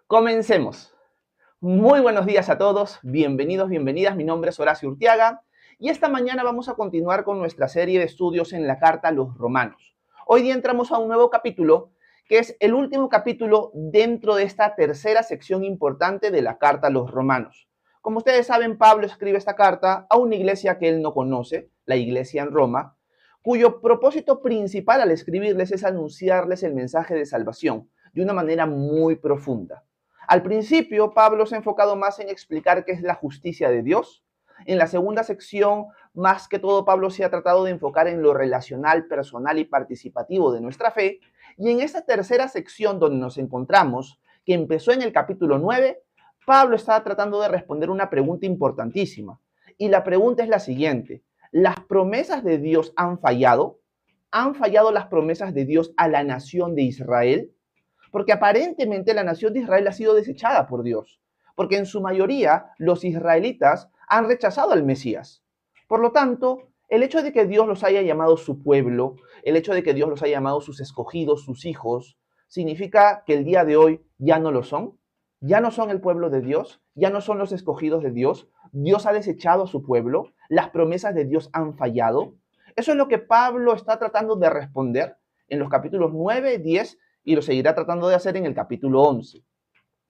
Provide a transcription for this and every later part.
Comencemos. Muy buenos días a todos, bienvenidos, bienvenidas. Mi nombre es Horacio Urtiaga y esta mañana vamos a continuar con nuestra serie de estudios en la carta a los Romanos. Hoy día entramos a un nuevo capítulo que es el último capítulo dentro de esta tercera sección importante de la carta a los Romanos. Como ustedes saben, Pablo escribe esta carta a una iglesia que él no conoce, la iglesia en Roma, cuyo propósito principal al escribirles es anunciarles el mensaje de salvación de una manera muy profunda. Al principio, Pablo se ha enfocado más en explicar qué es la justicia de Dios. En la segunda sección, más que todo, Pablo se ha tratado de enfocar en lo relacional, personal y participativo de nuestra fe. Y en esta tercera sección donde nos encontramos, que empezó en el capítulo 9, Pablo está tratando de responder una pregunta importantísima. Y la pregunta es la siguiente: ¿las promesas de Dios han fallado? ¿Han fallado las promesas de Dios a la nación de Israel? Porque aparentemente la nación de Israel ha sido desechada por Dios, porque en su mayoría los israelitas han rechazado al Mesías. Por lo tanto, el hecho de que Dios los haya llamado su pueblo, el hecho de que Dios los haya llamado sus escogidos, sus hijos, significa que el día de hoy ya no lo son, ya no son el pueblo de Dios, ya no son los escogidos de Dios, Dios ha desechado a su pueblo, las promesas de Dios han fallado. Eso es lo que Pablo está tratando de responder en los capítulos 9, 10 y lo seguirá tratando de hacer en el capítulo 11.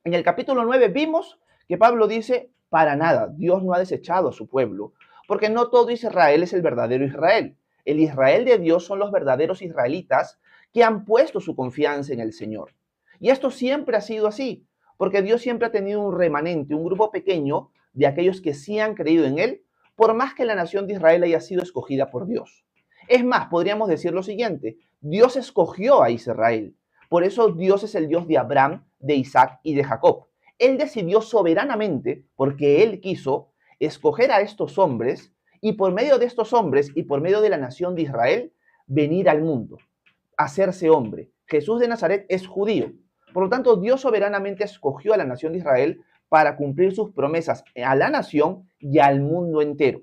En el capítulo 9 vimos que Pablo dice, para nada, Dios no ha desechado a su pueblo, porque no todo Israel es el verdadero Israel. El Israel de Dios son los verdaderos israelitas que han puesto su confianza en el Señor. Y esto siempre ha sido así, porque Dios siempre ha tenido un remanente, un grupo pequeño de aquellos que sí han creído en Él, por más que la nación de Israel haya sido escogida por Dios. Es más, podríamos decir lo siguiente, Dios escogió a Israel. Por eso Dios es el Dios de Abraham, de Isaac y de Jacob. Él decidió soberanamente, porque Él quiso, escoger a estos hombres y por medio de estos hombres y por medio de la nación de Israel, venir al mundo, hacerse hombre. Jesús de Nazaret es judío. Por lo tanto, Dios soberanamente escogió a la nación de Israel para cumplir sus promesas a la nación y al mundo entero.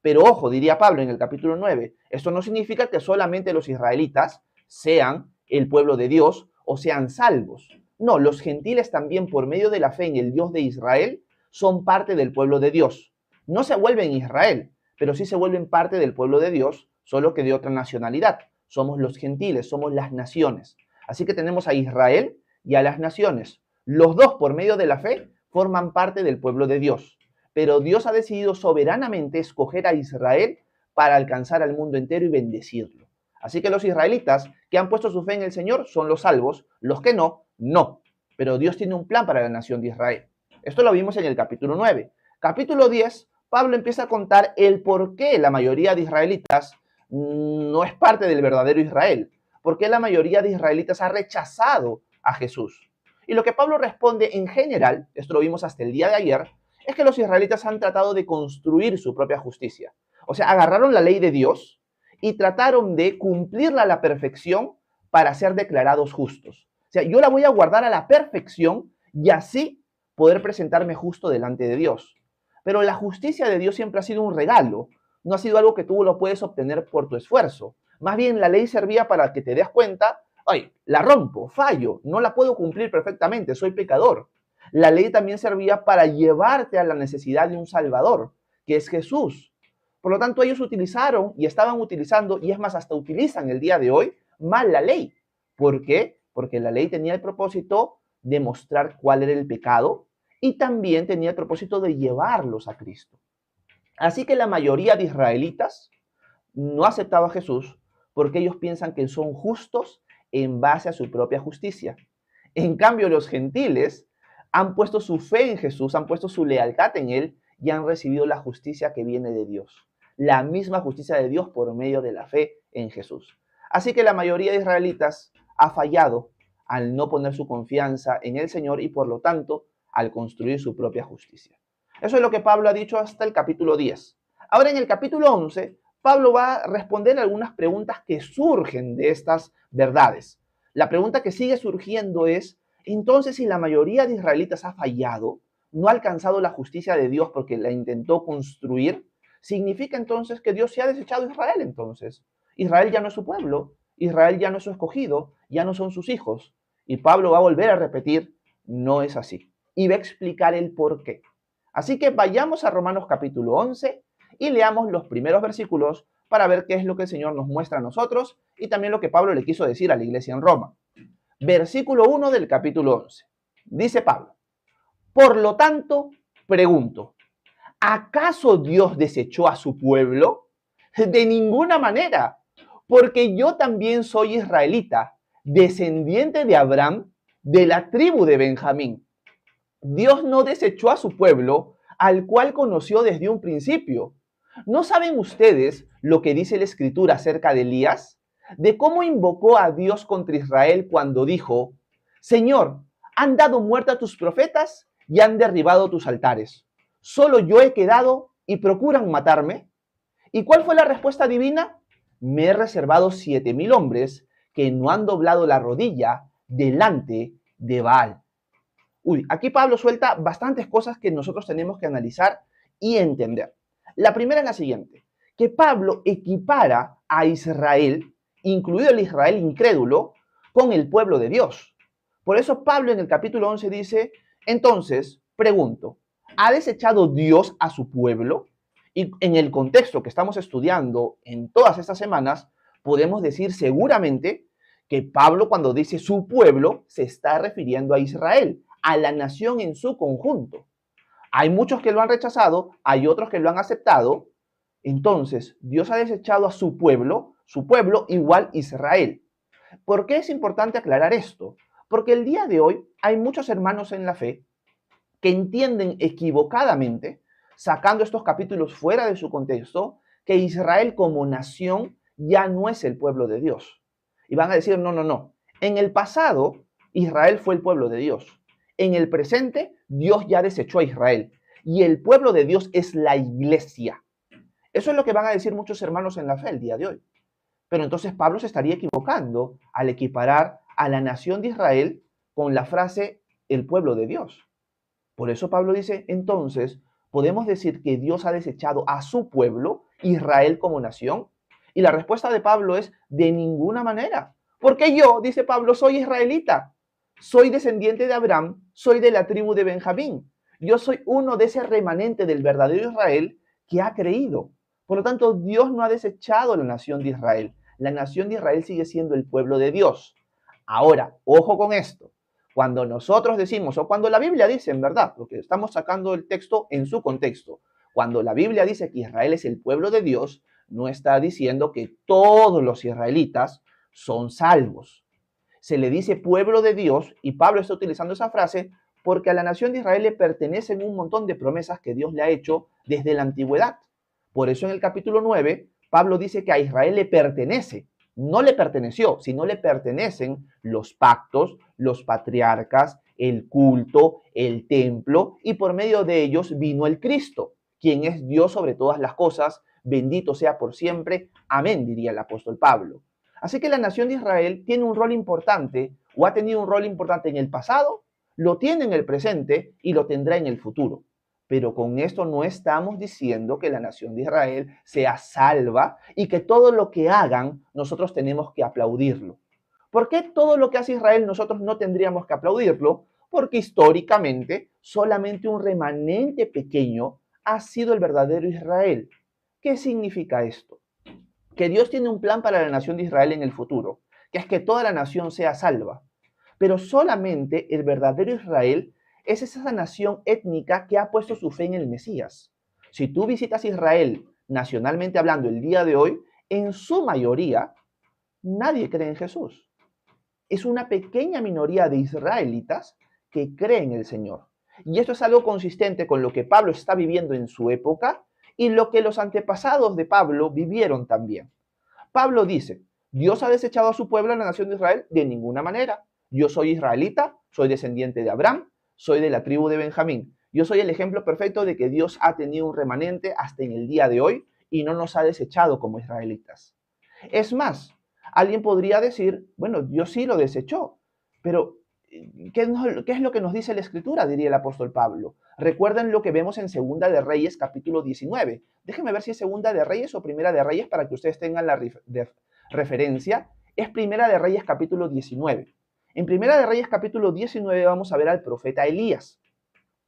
Pero ojo, diría Pablo en el capítulo 9, esto no significa que solamente los israelitas sean el pueblo de Dios o sean salvos. No, los gentiles también por medio de la fe en el Dios de Israel son parte del pueblo de Dios. No se vuelven Israel, pero sí se vuelven parte del pueblo de Dios, solo que de otra nacionalidad. Somos los gentiles, somos las naciones. Así que tenemos a Israel y a las naciones. Los dos por medio de la fe forman parte del pueblo de Dios. Pero Dios ha decidido soberanamente escoger a Israel para alcanzar al mundo entero y bendecirlo. Así que los israelitas que han puesto su fe en el Señor son los salvos, los que no, no. Pero Dios tiene un plan para la nación de Israel. Esto lo vimos en el capítulo 9. Capítulo 10, Pablo empieza a contar el por qué la mayoría de israelitas no es parte del verdadero Israel. ¿Por qué la mayoría de israelitas ha rechazado a Jesús? Y lo que Pablo responde en general, esto lo vimos hasta el día de ayer, es que los israelitas han tratado de construir su propia justicia. O sea, agarraron la ley de Dios y trataron de cumplirla a la perfección para ser declarados justos. O sea, yo la voy a guardar a la perfección y así poder presentarme justo delante de Dios. Pero la justicia de Dios siempre ha sido un regalo, no ha sido algo que tú lo puedes obtener por tu esfuerzo. Más bien la ley servía para que te des cuenta, ay, la rompo, fallo, no la puedo cumplir perfectamente, soy pecador. La ley también servía para llevarte a la necesidad de un Salvador, que es Jesús. Por lo tanto, ellos utilizaron y estaban utilizando, y es más, hasta utilizan el día de hoy, mal la ley. ¿Por qué? Porque la ley tenía el propósito de mostrar cuál era el pecado y también tenía el propósito de llevarlos a Cristo. Así que la mayoría de israelitas no aceptaba a Jesús porque ellos piensan que son justos en base a su propia justicia. En cambio, los gentiles han puesto su fe en Jesús, han puesto su lealtad en Él y han recibido la justicia que viene de Dios. La misma justicia de Dios por medio de la fe en Jesús. Así que la mayoría de israelitas ha fallado al no poner su confianza en el Señor y por lo tanto al construir su propia justicia. Eso es lo que Pablo ha dicho hasta el capítulo 10. Ahora en el capítulo 11, Pablo va a responder algunas preguntas que surgen de estas verdades. La pregunta que sigue surgiendo es, entonces si la mayoría de israelitas ha fallado, no ha alcanzado la justicia de Dios porque la intentó construir, ¿significa entonces que Dios se ha desechado a Israel entonces? Israel ya no es su pueblo, Israel ya no es su escogido, ya no son sus hijos. Y Pablo va a volver a repetir, no es así. Y va a explicar el por qué. Así que vayamos a Romanos capítulo 11 y leamos los primeros versículos para ver qué es lo que el Señor nos muestra a nosotros y también lo que Pablo le quiso decir a la iglesia en Roma. Versículo 1 del capítulo 11. Dice Pablo: por lo tanto, pregunto, ¿acaso Dios desechó a su pueblo? De ninguna manera, porque yo también soy israelita, descendiente de Abraham, de la tribu de Benjamín. Dios no desechó a su pueblo, al cual conoció desde un principio. ¿No saben ustedes lo que dice la Escritura acerca de Elías? De cómo invocó a Dios contra Israel cuando dijo: Señor, han dado muerte a tus profetas y han derribado tus altares. Solo yo he quedado y procuran matarme. ¿Y cuál fue la respuesta divina? Me he reservado 7,000 hombres que no han doblado la rodilla delante de Baal. Aquí Pablo suelta bastantes cosas que nosotros tenemos que analizar y entender. La primera es la siguiente, que Pablo equipara a Israel, incluido el Israel incrédulo, con el pueblo de Dios. Por eso Pablo en el capítulo 11 dice: entonces, pregunto, ¿ha desechado Dios a su pueblo? Y en el contexto que estamos estudiando en todas estas semanas, podemos decir seguramente que Pablo, cuando dice su pueblo, se está refiriendo a Israel, a la nación en su conjunto. Hay muchos que lo han rechazado, hay otros que lo han aceptado. Entonces, Dios ha desechado a su pueblo igual Israel. ¿Por qué es importante aclarar esto? Porque el día de hoy hay muchos hermanos en la fe que entienden equivocadamente, sacando estos capítulos fuera de su contexto, que Israel como nación ya no es el pueblo de Dios. Y van a decir: no, no, no. En el pasado, Israel fue el pueblo de Dios. En el presente, Dios ya desechó a Israel. Y el pueblo de Dios es la iglesia. Eso es lo que van a decir muchos hermanos en la fe el día de hoy. Pero entonces Pablo se estaría equivocando al equiparar a la nación de Israel con la frase el pueblo de Dios. Por eso Pablo dice: entonces, ¿podemos decir que Dios ha desechado a su pueblo, Israel como nación? Y la respuesta de Pablo es: de ninguna manera. Porque yo, dice Pablo, soy israelita. Soy descendiente de Abraham, soy de la tribu de Benjamín. Yo soy uno de ese remanente del verdadero Israel que ha creído. Por lo tanto, Dios no ha desechado la nación de Israel. La nación de Israel sigue siendo el pueblo de Dios. Ahora, ojo con esto. Cuando nosotros decimos, o cuando la Biblia dice, en verdad, porque estamos sacando el texto en su contexto, cuando la Biblia dice que Israel es el pueblo de Dios, no está diciendo que todos los israelitas son salvos. Se le dice pueblo de Dios, y Pablo está utilizando esa frase porque a la nación de Israel le pertenecen un montón de promesas que Dios le ha hecho desde la antigüedad. Por eso en el capítulo 9, Pablo dice que a Israel le pertenece. No le perteneció, sino le pertenecen los pactos, los patriarcas, el culto, el templo, y por medio de ellos vino el Cristo, quien es Dios sobre todas las cosas, bendito sea por siempre. Amén, diría el apóstol Pablo. Así que la nación de Israel tiene un rol importante, o ha tenido un rol importante en el pasado, lo tiene en el presente y lo tendrá en el futuro. Pero con esto no estamos diciendo que la nación de Israel sea salva y que todo lo que hagan nosotros tenemos que aplaudirlo. ¿Por qué todo lo que hace Israel nosotros no tendríamos que aplaudirlo? Porque históricamente solamente un remanente pequeño ha sido el verdadero Israel. ¿Qué significa esto? Que Dios tiene un plan para la nación de Israel en el futuro, que es que toda la nación sea salva. Pero solamente el verdadero Israel es esa nación étnica que ha puesto su fe en el Mesías. Si tú visitas Israel, nacionalmente hablando, el día de hoy, en su mayoría, nadie cree en Jesús. Es una pequeña minoría de israelitas que creen en el Señor. Y esto es algo consistente con lo que Pablo está viviendo en su época y lo que los antepasados de Pablo vivieron también. Pablo dice: ¿Dios ha desechado a su pueblo, a la nación de Israel? De ninguna manera. Yo soy israelita, soy descendiente de Abraham, soy de la tribu de Benjamín. Yo soy el ejemplo perfecto de que Dios ha tenido un remanente hasta en el día de hoy y no nos ha desechado como israelitas. Es más, alguien podría decir: bueno, Dios sí lo desechó, pero ¿qué es lo que nos dice la Escritura?, diría el apóstol Pablo. Recuerden lo que vemos en Segunda de Reyes, capítulo 19. Déjenme ver si es Segunda de Reyes o Primera de Reyes para que ustedes tengan la referencia. Es Primera de Reyes, capítulo 19. En Primera de Reyes capítulo 19 vamos a ver al profeta Elías.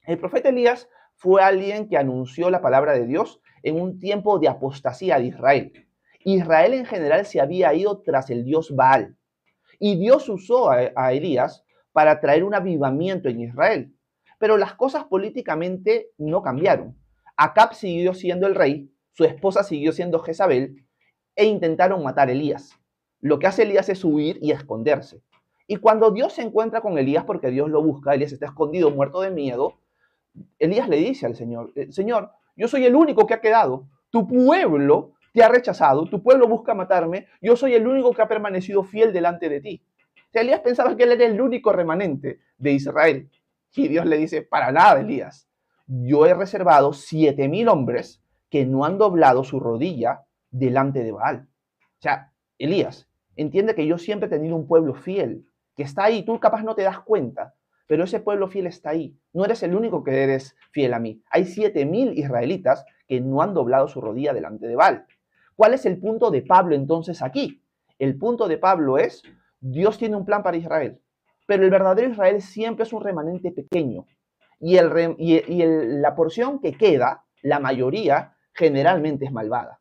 El profeta Elías fue alguien que anunció la palabra de Dios en un tiempo de apostasía de Israel. Israel en general se había ido tras el dios Baal. Y Dios usó a Elías para traer un avivamiento en Israel. Pero las cosas políticamente no cambiaron. Acab siguió siendo el rey, su esposa siguió siendo Jezabel, e intentaron matar a Elías. Lo que hace Elías es huir y esconderse. Y cuando Dios se encuentra con Elías, porque Dios lo busca, Elías está escondido, muerto de miedo, Elías le dice al Señor, Señor, yo soy el único que ha quedado, tu pueblo te ha rechazado, tu pueblo busca matarme, yo soy el único que ha permanecido fiel delante de ti. O sea, Elías pensaba que él era el único remanente de Israel. Y Dios le dice, para nada, Elías, yo he reservado 7,000 hombres que no han doblado su rodilla delante de Baal. O sea, Elías, entiende que yo siempre he tenido un pueblo fiel, que está ahí, tú capaz no te das cuenta, pero ese pueblo fiel está ahí. No eres el único que eres fiel a mí. Hay 7,000 israelitas que no han doblado su rodilla delante de Baal. ¿Cuál es el punto de Pablo entonces aquí? El punto de Pablo es, Dios tiene un plan para Israel, pero el verdadero Israel siempre es un remanente pequeño. Y la porción que queda, la mayoría, generalmente es malvada.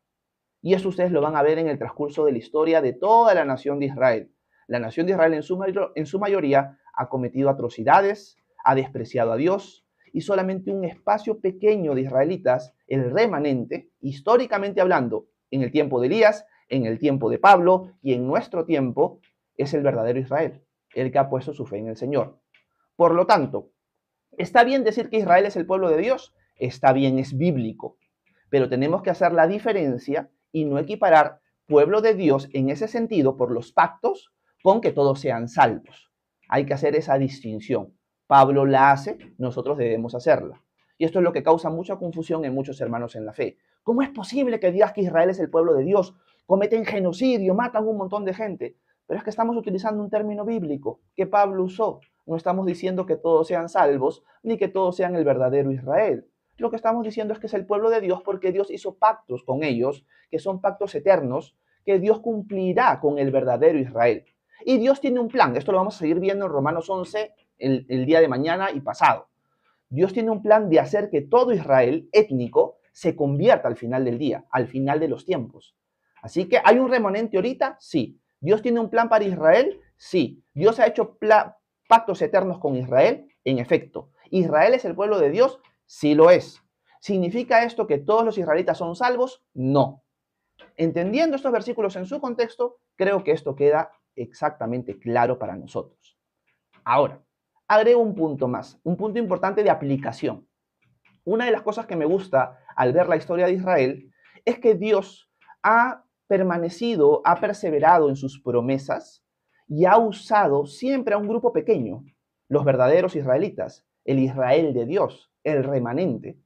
Y eso ustedes lo van a ver en el transcurso de la historia de toda la nación de Israel. La nación de Israel en su mayoría ha cometido atrocidades, ha despreciado a Dios, y solamente un espacio pequeño de israelitas, el remanente, históricamente hablando, en el tiempo de Elías, en el tiempo de Pablo y en nuestro tiempo, es el verdadero Israel, el que ha puesto su fe en el Señor. Por lo tanto, ¿está bien decir que Israel es el pueblo de Dios? Está bien, es bíblico, pero tenemos que hacer la diferencia y no equiparar pueblo de Dios en ese sentido por los pactos con que todos sean salvos. Hay que hacer esa distinción. Pablo la hace, nosotros debemos hacerla. Y esto es lo que causa mucha confusión en muchos hermanos en la fe. ¿Cómo es posible que digas que Israel es el pueblo de Dios? Cometen genocidio, matan un montón de gente. Pero es que estamos utilizando un término bíblico que Pablo usó. No estamos diciendo que todos sean salvos, ni que todos sean el verdadero Israel. Lo que estamos diciendo es que es el pueblo de Dios porque Dios hizo pactos con ellos, que son pactos eternos, que Dios cumplirá con el verdadero Israel. Y Dios tiene un plan, esto lo vamos a seguir viendo en Romanos 11 el día de mañana y pasado. Dios tiene un plan de hacer que todo Israel étnico se convierta al final del día, al final de los tiempos. Así que ¿hay un remanente ahorita? Sí. ¿Dios tiene un plan para Israel? Sí. ¿Dios ha hecho pactos eternos con Israel? En efecto. ¿Israel es el pueblo de Dios? Sí lo es. ¿Significa esto que todos los israelitas son salvos? No. Entendiendo estos versículos en su contexto, creo que esto queda exactamente claro para nosotros. Ahora, agrego un punto más, un punto importante de aplicación. Una de las cosas que me gusta al ver la historia de Israel es que Dios ha permanecido, ha perseverado en sus promesas y ha usado siempre a un grupo pequeño, los verdaderos israelitas, el Israel de Dios, el remanente.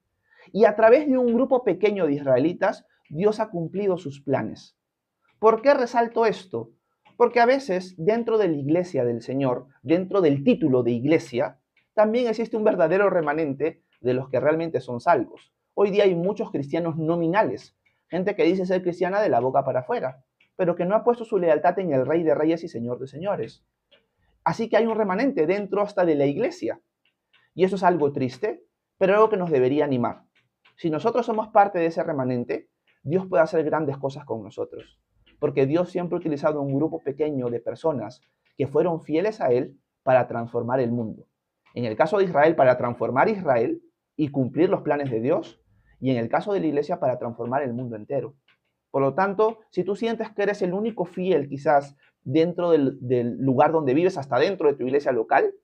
Y a través de un grupo pequeño de israelitas, Dios ha cumplido sus planes. ¿Por qué resalto esto? Porque a veces dentro de la iglesia del Señor, dentro del título de iglesia, también existe un verdadero remanente de los que realmente son salvos. Hoy día hay muchos cristianos nominales, gente que dice ser cristiana de la boca para afuera, pero que no ha puesto su lealtad en el Rey de Reyes y Señor de Señores. Así que hay un remanente dentro hasta de la iglesia. Y eso es algo triste, pero algo que nos debería animar. Si nosotros somos parte de ese remanente, Dios puede hacer grandes cosas con nosotros. Porque Dios siempre ha utilizado un grupo pequeño de personas que fueron fieles a Él para transformar el mundo. En el caso de Israel, para transformar Israel y cumplir los planes de Dios. Y en el caso de la iglesia, para transformar el mundo entero. Por lo tanto, si tú sientes que eres el único fiel quizás dentro del lugar donde vives, hasta dentro de tu iglesia local,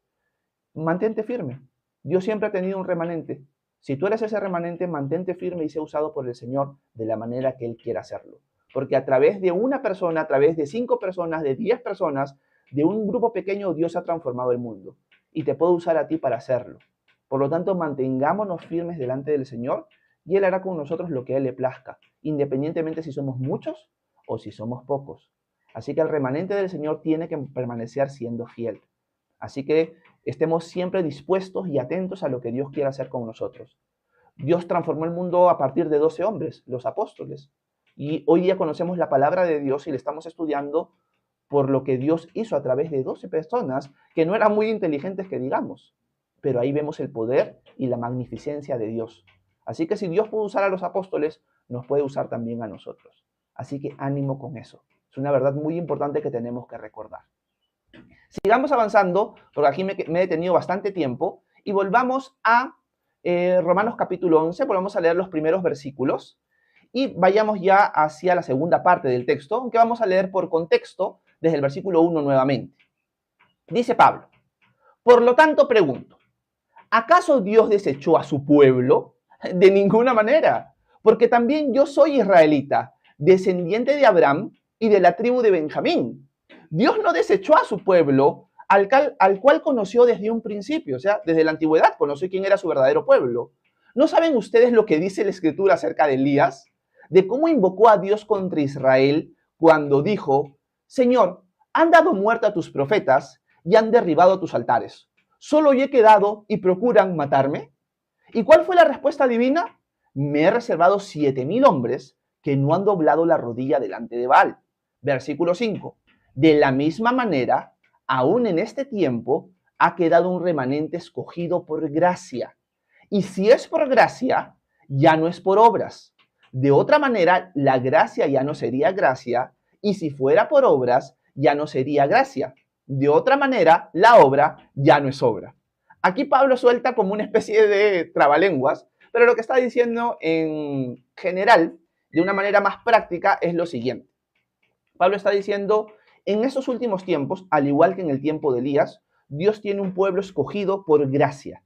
mantente firme. Dios siempre ha tenido un remanente. Si tú eres ese remanente, mantente firme y sea usado por el Señor de la manera que Él quiera hacerlo. Porque a través de una persona, a través de 5 personas, de 10 personas, de un grupo pequeño, Dios ha transformado el mundo. Y te puede usar a ti para hacerlo. Por lo tanto, mantengámonos firmes delante del Señor y Él hará con nosotros lo que a Él le plazca, independientemente si somos muchos o si somos pocos. Así que el remanente del Señor tiene que permanecer siendo fiel. Así que estemos siempre dispuestos y atentos a lo que Dios quiere hacer con nosotros. Dios transformó el mundo a partir de 12 hombres, los apóstoles. Y hoy día conocemos la palabra de Dios y la estamos estudiando por lo que Dios hizo a través de 12 personas que no eran muy inteligentes que digamos. Pero ahí vemos el poder y la magnificencia de Dios. Así que si Dios puede usar a los apóstoles, nos puede usar también a nosotros. Así que ánimo con eso. Es una verdad muy importante que tenemos que recordar. Sigamos avanzando, porque aquí me he detenido bastante tiempo, y volvamos a Romanos capítulo 11, volvamos a leer los primeros versículos, y vayamos ya hacia la segunda parte del texto, aunque vamos a leer por contexto desde el versículo 1 nuevamente. Dice Pablo: por lo tanto pregunto, ¿acaso Dios desechó a su pueblo? De ninguna manera, porque también yo soy israelita, descendiente de Abraham y de la tribu de Benjamín. Dios no desechó a su pueblo, al cual conoció desde un principio, o sea, desde la antigüedad conoció quién era su verdadero pueblo. ¿No saben ustedes lo que dice la Escritura acerca de Elías? De cómo invocó a Dios contra Israel cuando dijo: Señor, han dado muerte a tus profetas y han derribado tus altares. ¿Solo yo he quedado y procuran matarme? ¿Y cuál fue la respuesta divina? Me he reservado 7,000 hombres que no han doblado la rodilla delante de Baal. Versículo 5. De la misma manera, aún en este tiempo, ha quedado un remanente escogido por gracia. Y si es por gracia, ya no es por obras. De otra manera, la gracia ya no sería gracia, y si fuera por obras, ya no sería gracia. De otra manera, la obra ya no es obra. Aquí Pablo suelta como una especie de trabalenguas, pero lo que está diciendo en general, de una manera más práctica, es lo siguiente. Pablo está diciendo: en estos últimos tiempos, al igual que en el tiempo de Elías, Dios tiene un pueblo escogido por gracia.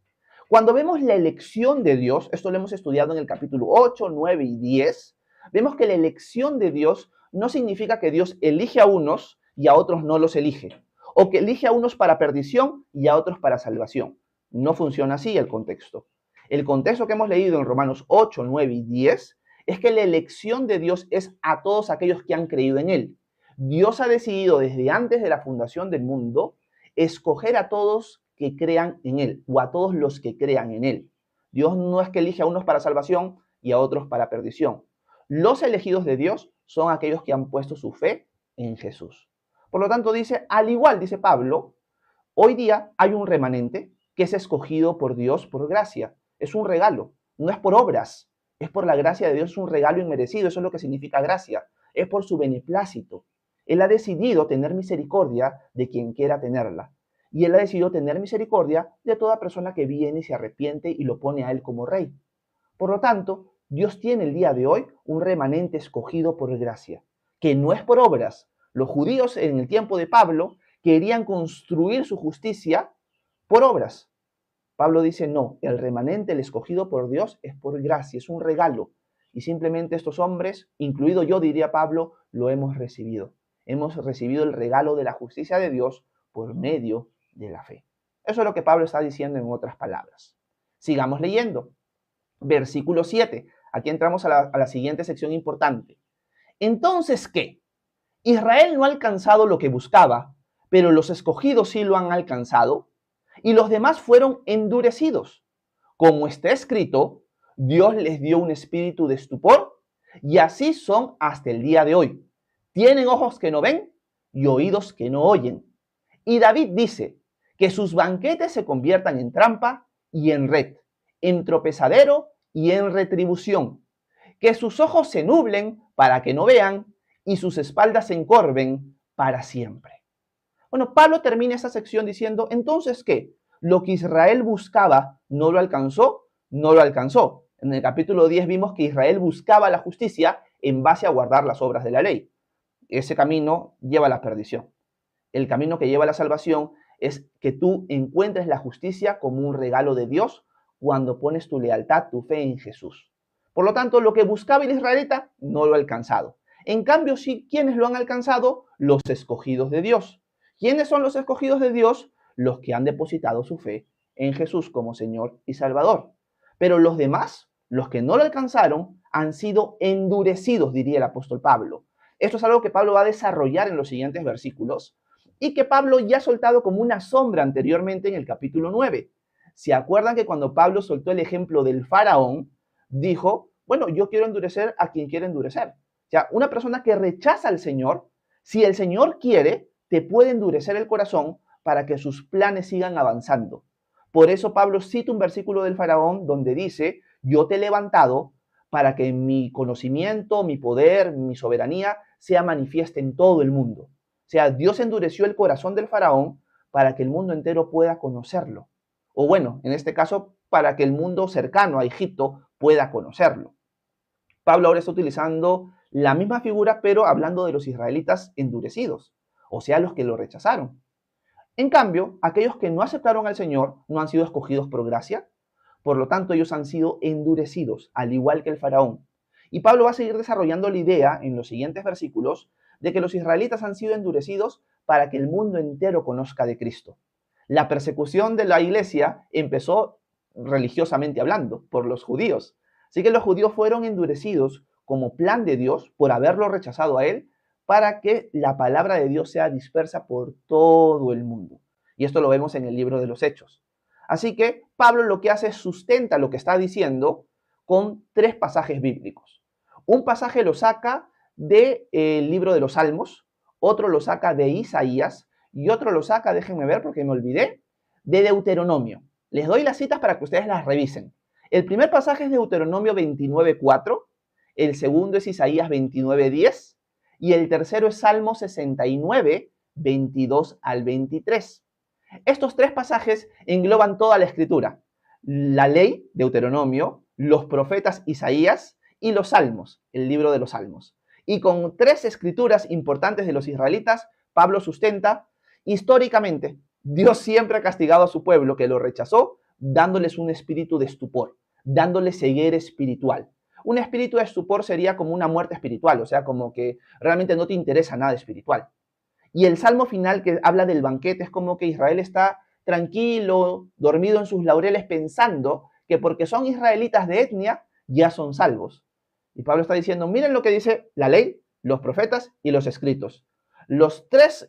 Cuando vemos la elección de Dios, esto lo hemos estudiado en el capítulo 8, 9 y 10, vemos que la elección de Dios no significa que Dios elige a unos y a otros no los elige, o que elige a unos para perdición y a otros para salvación. No funciona así el contexto. El contexto que hemos leído en Romanos 8, 9 y 10 es que la elección de Dios es a todos aquellos que han creído en Él. Dios ha decidido desde antes de la fundación del mundo escoger a todos que crean en Él, o a todos los que crean en Él. Dios no es que elige a unos para salvación y a otros para perdición. Los elegidos de Dios son aquellos que han puesto su fe en Jesús. Por lo tanto, dice, al igual, dice Pablo, hoy día hay un remanente que es escogido por Dios por gracia. Es un regalo, no es por obras, es por la gracia de Dios, es un regalo inmerecido, eso es lo que significa gracia, es por su beneplácito. Él ha decidido tener misericordia de quien quiera tenerla. Y Él ha decidido tener misericordia de toda persona que viene y se arrepiente y lo pone a Él como rey. Por lo tanto, Dios tiene el día de hoy un remanente escogido por gracia, que no es por obras. Los judíos en el tiempo de Pablo querían construir su justicia por obras. Pablo dice, no, el remanente, el escogido por Dios, es por gracia, es un regalo. Y simplemente estos hombres, incluido yo, diría Pablo, lo hemos recibido. Hemos recibido el regalo de la justicia de Dios por medio de la fe. Eso es lo que Pablo está diciendo en otras palabras. Sigamos leyendo. Versículo 7. Aquí entramos a la siguiente sección importante. Entonces, ¿qué? Israel no ha alcanzado lo que buscaba, pero los escogidos sí lo han alcanzado, y los demás fueron endurecidos. Como está escrito, Dios les dio un espíritu de estupor, y así son hasta el día de hoy. Tienen ojos que no ven y oídos que no oyen. Y David dice, que sus banquetes se conviertan en trampa y en red, en tropezadero y en retribución. Que sus ojos se nublen para que no vean y sus espaldas se encorven para siempre. Bueno, Pablo termina esa sección diciendo, entonces, ¿qué? Lo que Israel buscaba no lo alcanzó, no lo alcanzó. En el capítulo 10 vimos que Israel buscaba la justicia en base a guardar las obras de la ley. Ese camino lleva a la perdición. El camino que lleva a la salvación es que tú encuentres la justicia como un regalo de Dios cuando pones tu lealtad, tu fe en Jesús. Por lo tanto, lo que buscaba el israelita no lo ha alcanzado. En cambio, sí, ¿quiénes lo han alcanzado? Los escogidos de Dios. ¿Quiénes son los escogidos de Dios? Los que han depositado su fe en Jesús como Señor y Salvador. Pero los demás, los que no lo alcanzaron, han sido endurecidos, diría el apóstol Pablo. Esto es algo que Pablo va a desarrollar en los siguientes versículos y que Pablo ya ha soltado como una sombra anteriormente en el capítulo 9. ¿Se acuerdan que cuando Pablo soltó el ejemplo del faraón, dijo, bueno, yo quiero endurecer a quien quiere endurecer? O sea, una persona que rechaza al Señor, si el Señor quiere, te puede endurecer el corazón para que sus planes sigan avanzando. Por eso Pablo cita un versículo del faraón donde dice, yo te he levantado para que mi conocimiento, mi poder, mi soberanía sea manifiesta en todo el mundo. O sea, Dios endureció el corazón del faraón para que el mundo entero pueda conocerlo. O bueno, en este caso, para que el mundo cercano a Egipto pueda conocerlo. Pablo ahora está utilizando la misma figura, pero hablando de los israelitas endurecidos, o sea, los que lo rechazaron. En cambio, aquellos que no aceptaron al Señor no han sido escogidos por gracia, por lo tanto ellos han sido endurecidos, al igual que el faraón. Y Pablo va a seguir desarrollando la idea en los siguientes versículos de que los israelitas han sido endurecidos para que el mundo entero conozca de Cristo. La persecución de la iglesia empezó religiosamente hablando por los judíos. Así que los judíos fueron endurecidos como plan de Dios por haberlo rechazado a él para que la palabra de Dios sea dispersa por todo el mundo. Y esto lo vemos en el libro de los Hechos. Así que Pablo lo que hace es sustenta lo que está diciendo con 3 pasajes bíblicos. Un pasaje lo saca del libro de los Salmos, otro lo saca de Isaías y otro lo saca, déjenme ver porque me olvidé, de Deuteronomio. Les doy las citas para que ustedes las revisen. El primer pasaje es Deuteronomio 29:4, el segundo es Isaías 29:10 y el tercero es Salmo 69, 22 al 23. Estos 3 pasajes engloban toda la escritura, la ley, Deuteronomio, los profetas Isaías y los salmos, el libro de los salmos. Y con 3 escrituras importantes de los israelitas, Pablo sustenta, históricamente, Dios siempre ha castigado a su pueblo que lo rechazó, dándoles un espíritu de estupor, dándoles ceguera espiritual. Un espíritu de estupor sería como una muerte espiritual, o sea, como que realmente no te interesa nada espiritual. Y el salmo final que habla del banquete es como que Israel está tranquilo, dormido en sus laureles, pensando que porque son israelitas de etnia, ya son salvos. Y Pablo está diciendo, miren lo que dice la ley, los profetas y los escritos. Las 3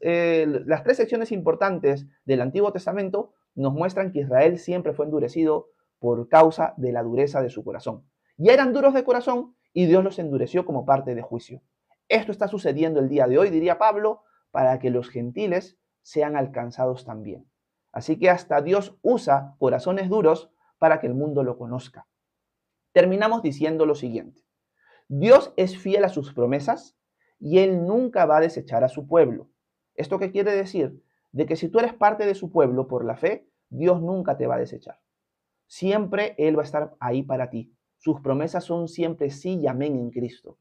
secciones importantes del Antiguo Testamento nos muestran que Israel siempre fue endurecido por causa de la dureza de su corazón. Ya eran duros de corazón y Dios los endureció como parte de juicio. Esto está sucediendo el día de hoy, diría Pablo, para que los gentiles sean alcanzados también. Así que hasta Dios usa corazones duros para que el mundo lo conozca. Terminamos diciendo lo siguiente. Dios es fiel a sus promesas y Él nunca va a desechar a su pueblo. ¿Esto qué quiere decir? De que si tú eres parte de su pueblo por la fe, Dios nunca te va a desechar. Siempre Él va a estar ahí para ti. Sus promesas son siempre sí y amén en Cristo.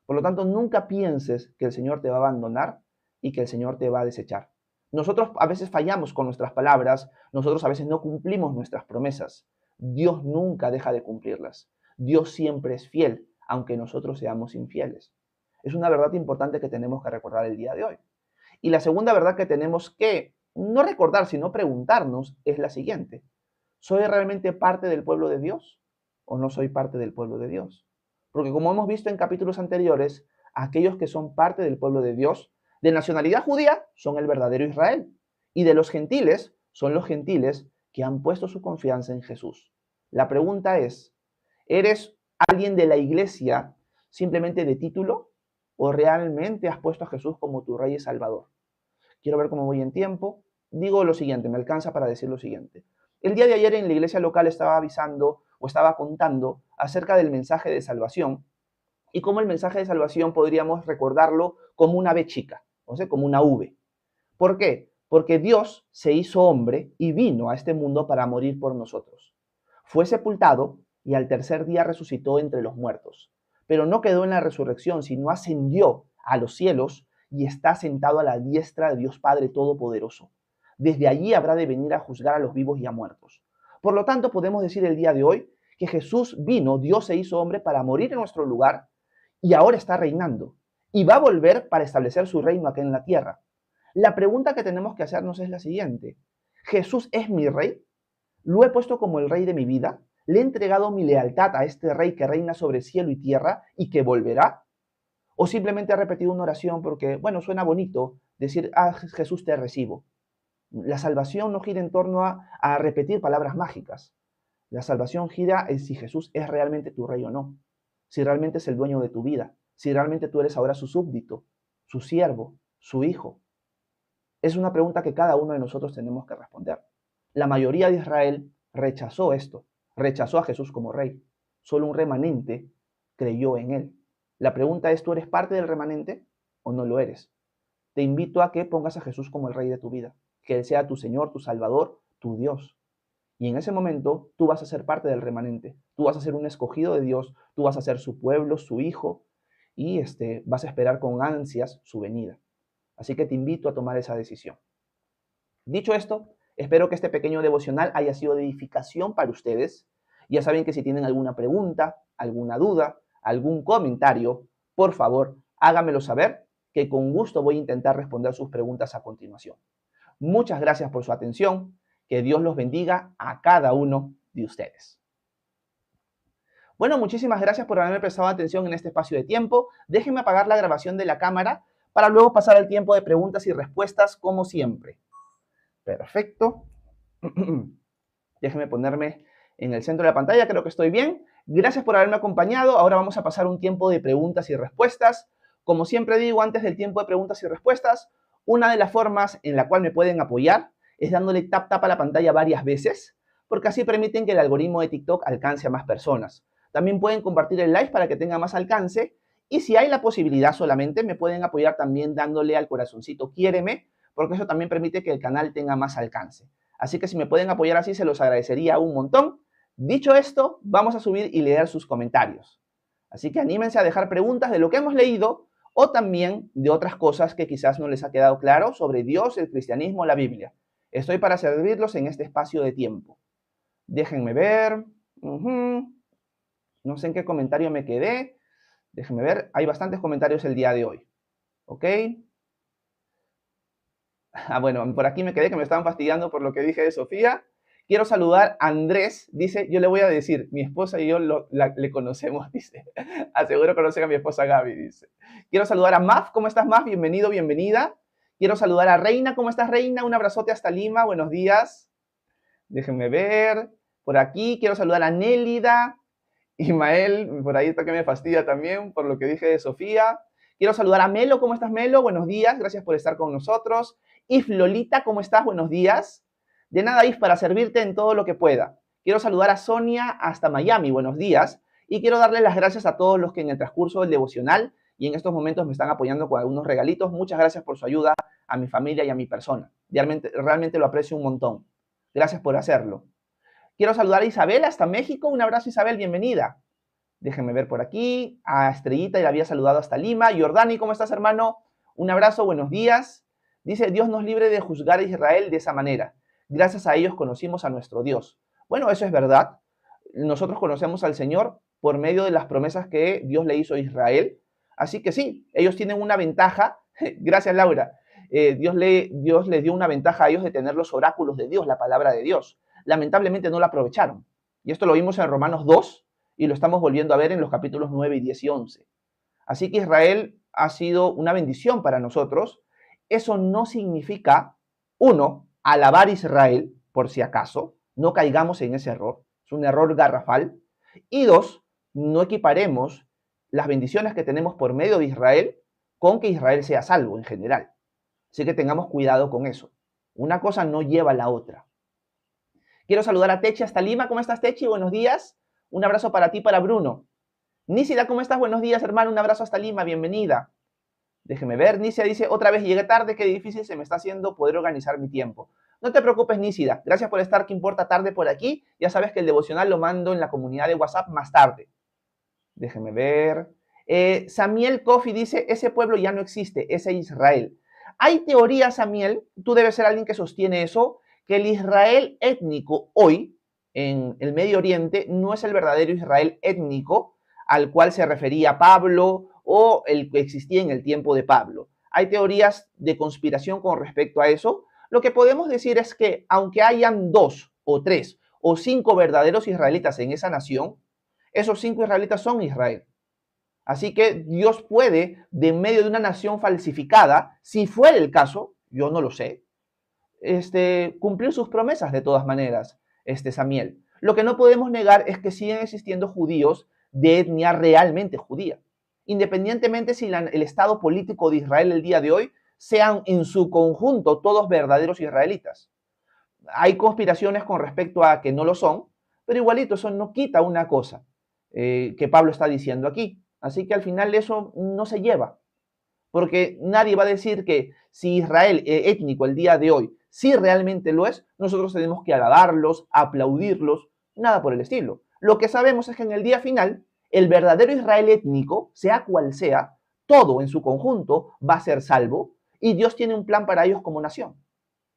Por lo tanto, nunca pienses que el Señor te va a abandonar y que el Señor te va a desechar. Nosotros a veces fallamos con nuestras palabras, nosotros a veces no cumplimos nuestras promesas. Dios nunca deja de cumplirlas. Dios siempre es fiel, aunque nosotros seamos infieles. Es una verdad importante que tenemos que recordar el día de hoy. Y la segunda verdad que tenemos que no recordar, sino preguntarnos es la siguiente. ¿Soy realmente parte del pueblo de Dios o no soy parte del pueblo de Dios? Porque como hemos visto en capítulos anteriores, aquellos que son parte del pueblo de Dios, de nacionalidad judía, son el verdadero Israel. Y de los gentiles, son los gentiles que han puesto su confianza en Jesús. La pregunta es, ¿eres alguien de la iglesia simplemente de título o realmente has puesto a Jesús como tu Rey y Salvador? Quiero ver cómo voy en tiempo. Digo lo siguiente, me alcanza para decir lo siguiente. El día de ayer en la iglesia local estaba avisando o estaba contando acerca del mensaje de salvación y cómo el mensaje de salvación podríamos recordarlo como una B chica, o sea, como una V. ¿Por qué? Porque Dios se hizo hombre y vino a este mundo para morir por nosotros. Fue sepultado y al tercer día resucitó entre los muertos. Pero no quedó en la resurrección, sino ascendió a los cielos y está sentado a la diestra de Dios Padre Todopoderoso. Desde allí habrá de venir a juzgar a los vivos y a muertos. Por lo tanto, podemos decir el día de hoy que Jesús vino, Dios se hizo hombre para morir en nuestro lugar y ahora está reinando. Y va a volver para establecer su reino aquí en la tierra. La pregunta que tenemos que hacernos es la siguiente. ¿Jesús es mi rey? ¿Lo he puesto como el rey de mi vida? ¿Le he entregado mi lealtad a este rey que reina sobre cielo y tierra y que volverá? ¿O simplemente he repetido una oración porque, bueno, suena bonito decir, Jesús te recibo? La salvación no gira en torno a repetir palabras mágicas. La salvación gira en si Jesús es realmente tu rey o no. Si realmente es el dueño de tu vida. Si realmente tú eres ahora su súbdito, su siervo, su hijo. Es una pregunta que cada uno de nosotros tenemos que responder. La mayoría de Israel rechazó esto, rechazó a Jesús como rey. Solo un remanente creyó en él. La pregunta es, ¿tú eres parte del remanente o no lo eres? Te invito a que pongas a Jesús como el rey de tu vida, que Él sea tu Señor, tu Salvador, tu Dios. Y en ese momento tú vas a ser parte del remanente, tú vas a ser un escogido de Dios, tú vas a ser su pueblo, su hijo, y vas a esperar con ansias su venida. Así que te invito a tomar esa decisión. Dicho esto, espero que este pequeño devocional haya sido de edificación para ustedes. Ya saben que si tienen alguna pregunta, alguna duda, algún comentario, por favor, háganmelo saber, que con gusto voy a intentar responder sus preguntas a continuación. Muchas gracias por su atención. Que Dios los bendiga a cada uno de ustedes. Bueno, muchísimas gracias por haberme prestado atención en este espacio de tiempo. Déjenme apagar la grabación de la cámara para luego pasar al tiempo de preguntas y respuestas como siempre. Perfecto. Déjenme ponerme en el centro de la pantalla, creo que estoy bien. Gracias por haberme acompañado. Ahora vamos a pasar un tiempo de preguntas y respuestas. Como siempre digo, antes del tiempo de preguntas y respuestas, una de las formas en la cual me pueden apoyar es dándole tap a la pantalla varias veces, porque así permiten que el algoritmo de TikTok alcance a más personas. También pueden compartir el live para que tenga más alcance, y si hay la posibilidad solamente, me pueden apoyar también dándole al corazoncito quiéreme, porque eso también permite que el canal tenga más alcance. Así que si me pueden apoyar así, se los agradecería un montón. Dicho esto, vamos a subir y leer sus comentarios. Así que anímense a dejar preguntas de lo que hemos leído o también de otras cosas que quizás no les ha quedado claro sobre Dios, el cristianismo, la Biblia. Estoy para servirlos en este espacio de tiempo. Déjenme ver. No sé en qué comentario me quedé. Déjenme ver. Hay bastantes comentarios el día de hoy. ¿Ok? Bueno, por aquí me quedé que me estaban fastidiando por lo que dije de Sofía. Quiero saludar a Andrés. Dice, yo le voy a decir, mi esposa y yo le conocemos, dice. Aseguro conocen a mi esposa Gaby, dice. Quiero saludar a Maf. ¿Cómo estás, Maf? Bienvenido, bienvenida. Quiero saludar a Reina. ¿Cómo estás, Reina? Un abrazote hasta Lima. Buenos días. Déjenme ver. Por aquí quiero saludar a Nélida. Ismael, por ahí está que me fastidia también por lo que dije de Sofía. Quiero saludar a Melo. ¿Cómo estás, Melo? Buenos días. Gracias por estar con nosotros. If Lolita, ¿cómo estás? Buenos días. De nada, If, para servirte en todo lo que pueda. Quiero saludar a Sonia hasta Miami. Buenos días. Y quiero darle las gracias a todos los que en el transcurso del devocional y en estos momentos me están apoyando con algunos regalitos. Muchas gracias por su ayuda a mi familia y a mi persona. Realmente lo aprecio un montón. Gracias por hacerlo. Quiero saludar a Isabel hasta México. Un abrazo, Isabel. Bienvenida. Déjenme ver por aquí. A Estrellita, y la había saludado hasta Lima. Jordani, ¿cómo estás, hermano? Un abrazo, buenos días. Dice, Dios nos libre de juzgar a Israel de esa manera. Gracias a ellos conocimos a nuestro Dios. Bueno, eso es verdad. Nosotros conocemos al Señor por medio de las promesas que Dios le hizo a Israel. Así que sí, ellos tienen una ventaja. Gracias, Laura. Dios le dio una ventaja a ellos de tener los oráculos de Dios, la palabra de Dios. Lamentablemente no la aprovecharon. Y esto lo vimos en Romanos 2 y lo estamos volviendo a ver en los capítulos 9 10 y 11. Así que Israel ha sido una bendición para nosotros. Eso no significa, uno, alabar a Israel, por si acaso, no caigamos en ese error, es un error garrafal. Y dos, no equiparemos las bendiciones que tenemos por medio de Israel con que Israel sea salvo en general. Así que tengamos cuidado con eso. Una cosa no lleva a la otra. Quiero saludar a Techi hasta Lima. ¿Cómo estás, Techi? Buenos días. Un abrazo para ti, para Bruno. Nísida, ¿cómo estás? Buenos días, hermano. Un abrazo hasta Lima. Bienvenida. Déjeme ver. Nísida dice, otra vez llegué tarde. Qué difícil se me está haciendo poder organizar mi tiempo. No te preocupes, Nísida. Gracias por estar, que importa, tarde por aquí. Ya sabes que el devocional lo mando en la comunidad de WhatsApp más tarde. Déjeme ver. Samiel Kofi dice, ese pueblo ya no existe, ese Israel. Hay teorías, Samiel, tú debes ser alguien que sostiene eso, que el Israel étnico hoy en el Medio Oriente no es el verdadero Israel étnico al cual se refería Pablo o el que existía en el tiempo de Pablo. Hay teorías de conspiración con respecto a eso. Lo que podemos decir es que aunque hayan 2 o 3 o 5 verdaderos israelitas en esa nación, esos 5 israelitas son Israel. Así que Dios puede, de medio de una nación falsificada, si fuera el caso, yo no lo sé, cumplir sus promesas de todas maneras, Samiel. Lo que no podemos negar es que siguen existiendo judíos de etnia realmente judía. Independientemente si el estado político de Israel el día de hoy sean en su conjunto todos verdaderos israelitas. Hay conspiraciones con respecto a que no lo son, pero igualito eso no quita una cosa que Pablo está diciendo aquí. Así que al final eso no se lleva, porque nadie va a decir que si Israel étnico el día de hoy, si realmente lo es, nosotros tenemos que alabarlos, aplaudirlos, nada por el estilo. Lo que sabemos es que en el día final, el verdadero Israel étnico, sea cual sea, todo en su conjunto va a ser salvo y Dios tiene un plan para ellos como nación.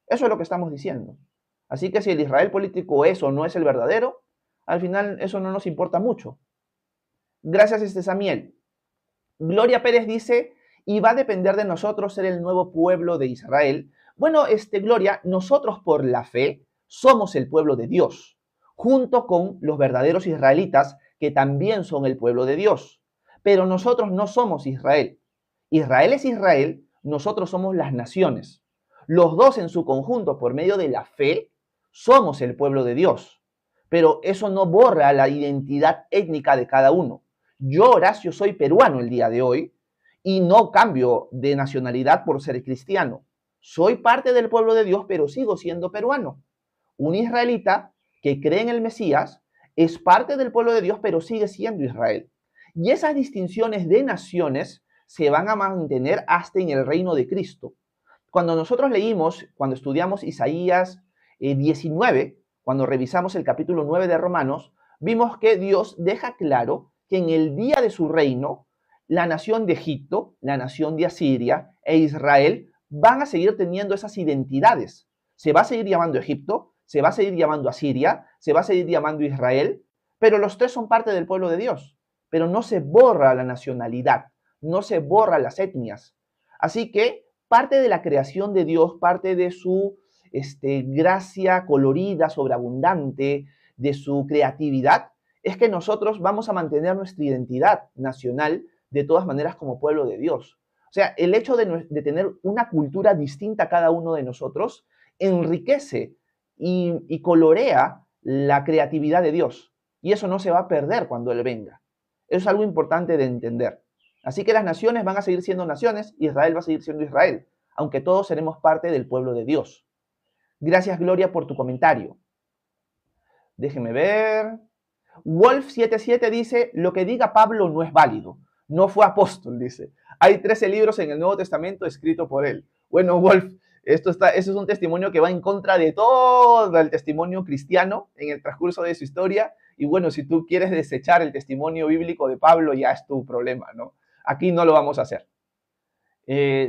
Eso es lo que estamos diciendo. Así que si el Israel político es o no es el verdadero, al final eso no nos importa mucho. Gracias, Samiel. Gloria Pérez dice, y va a depender de nosotros ser el nuevo pueblo de Israel. Bueno, Gloria, nosotros por la fe somos el pueblo de Dios, junto con los verdaderos israelitas, que también son el pueblo de Dios. Pero nosotros no somos Israel. Israel es Israel, nosotros somos las naciones. Los dos en su conjunto, por medio de la fe, somos el pueblo de Dios. Pero eso no borra la identidad étnica de cada uno. Yo, Horacio, soy peruano el día de hoy y no cambio de nacionalidad por ser cristiano. Soy parte del pueblo de Dios, pero sigo siendo peruano. Un israelita que cree en el Mesías es parte del pueblo de Dios, pero sigue siendo Israel. Y esas distinciones de naciones se van a mantener hasta en el reino de Cristo. Cuando nosotros leímos, cuando estudiamos Isaías 19, cuando revisamos el capítulo 9 de Romanos, vimos que Dios deja claro que en el día de su reino, la nación de Egipto, la nación de Asiria e Israel van a seguir teniendo esas identidades. Se va a seguir llamando Egipto, se va a seguir llamando Asiria, se va a seguir llamando Israel, pero los tres son parte del pueblo de Dios. Pero no se borra la nacionalidad, no se borra las etnias. Así que parte de la creación de Dios, parte de su gracia colorida, sobreabundante, de su creatividad, es que nosotros vamos a mantener nuestra identidad nacional de todas maneras como pueblo de Dios. O sea, el hecho de tener una cultura distinta a cada uno de nosotros enriquece y colorea la creatividad de Dios. Y eso no se va a perder cuando Él venga. Eso es algo importante de entender. Así que las naciones van a seguir siendo naciones, Israel va a seguir siendo Israel, aunque todos seremos parte del pueblo de Dios. Gracias, Gloria, por tu comentario. Déjeme ver. Wolf77 dice, lo que diga Pablo no es válido. No fue apóstol, dice. Hay 13 libros en el Nuevo Testamento escritos por él. Bueno, Wolf, eso es un testimonio que va en contra de todo el testimonio cristiano en el transcurso de su historia. Y bueno, si tú quieres desechar el testimonio bíblico de Pablo, ya es tu problema, ¿no? Aquí no lo vamos a hacer.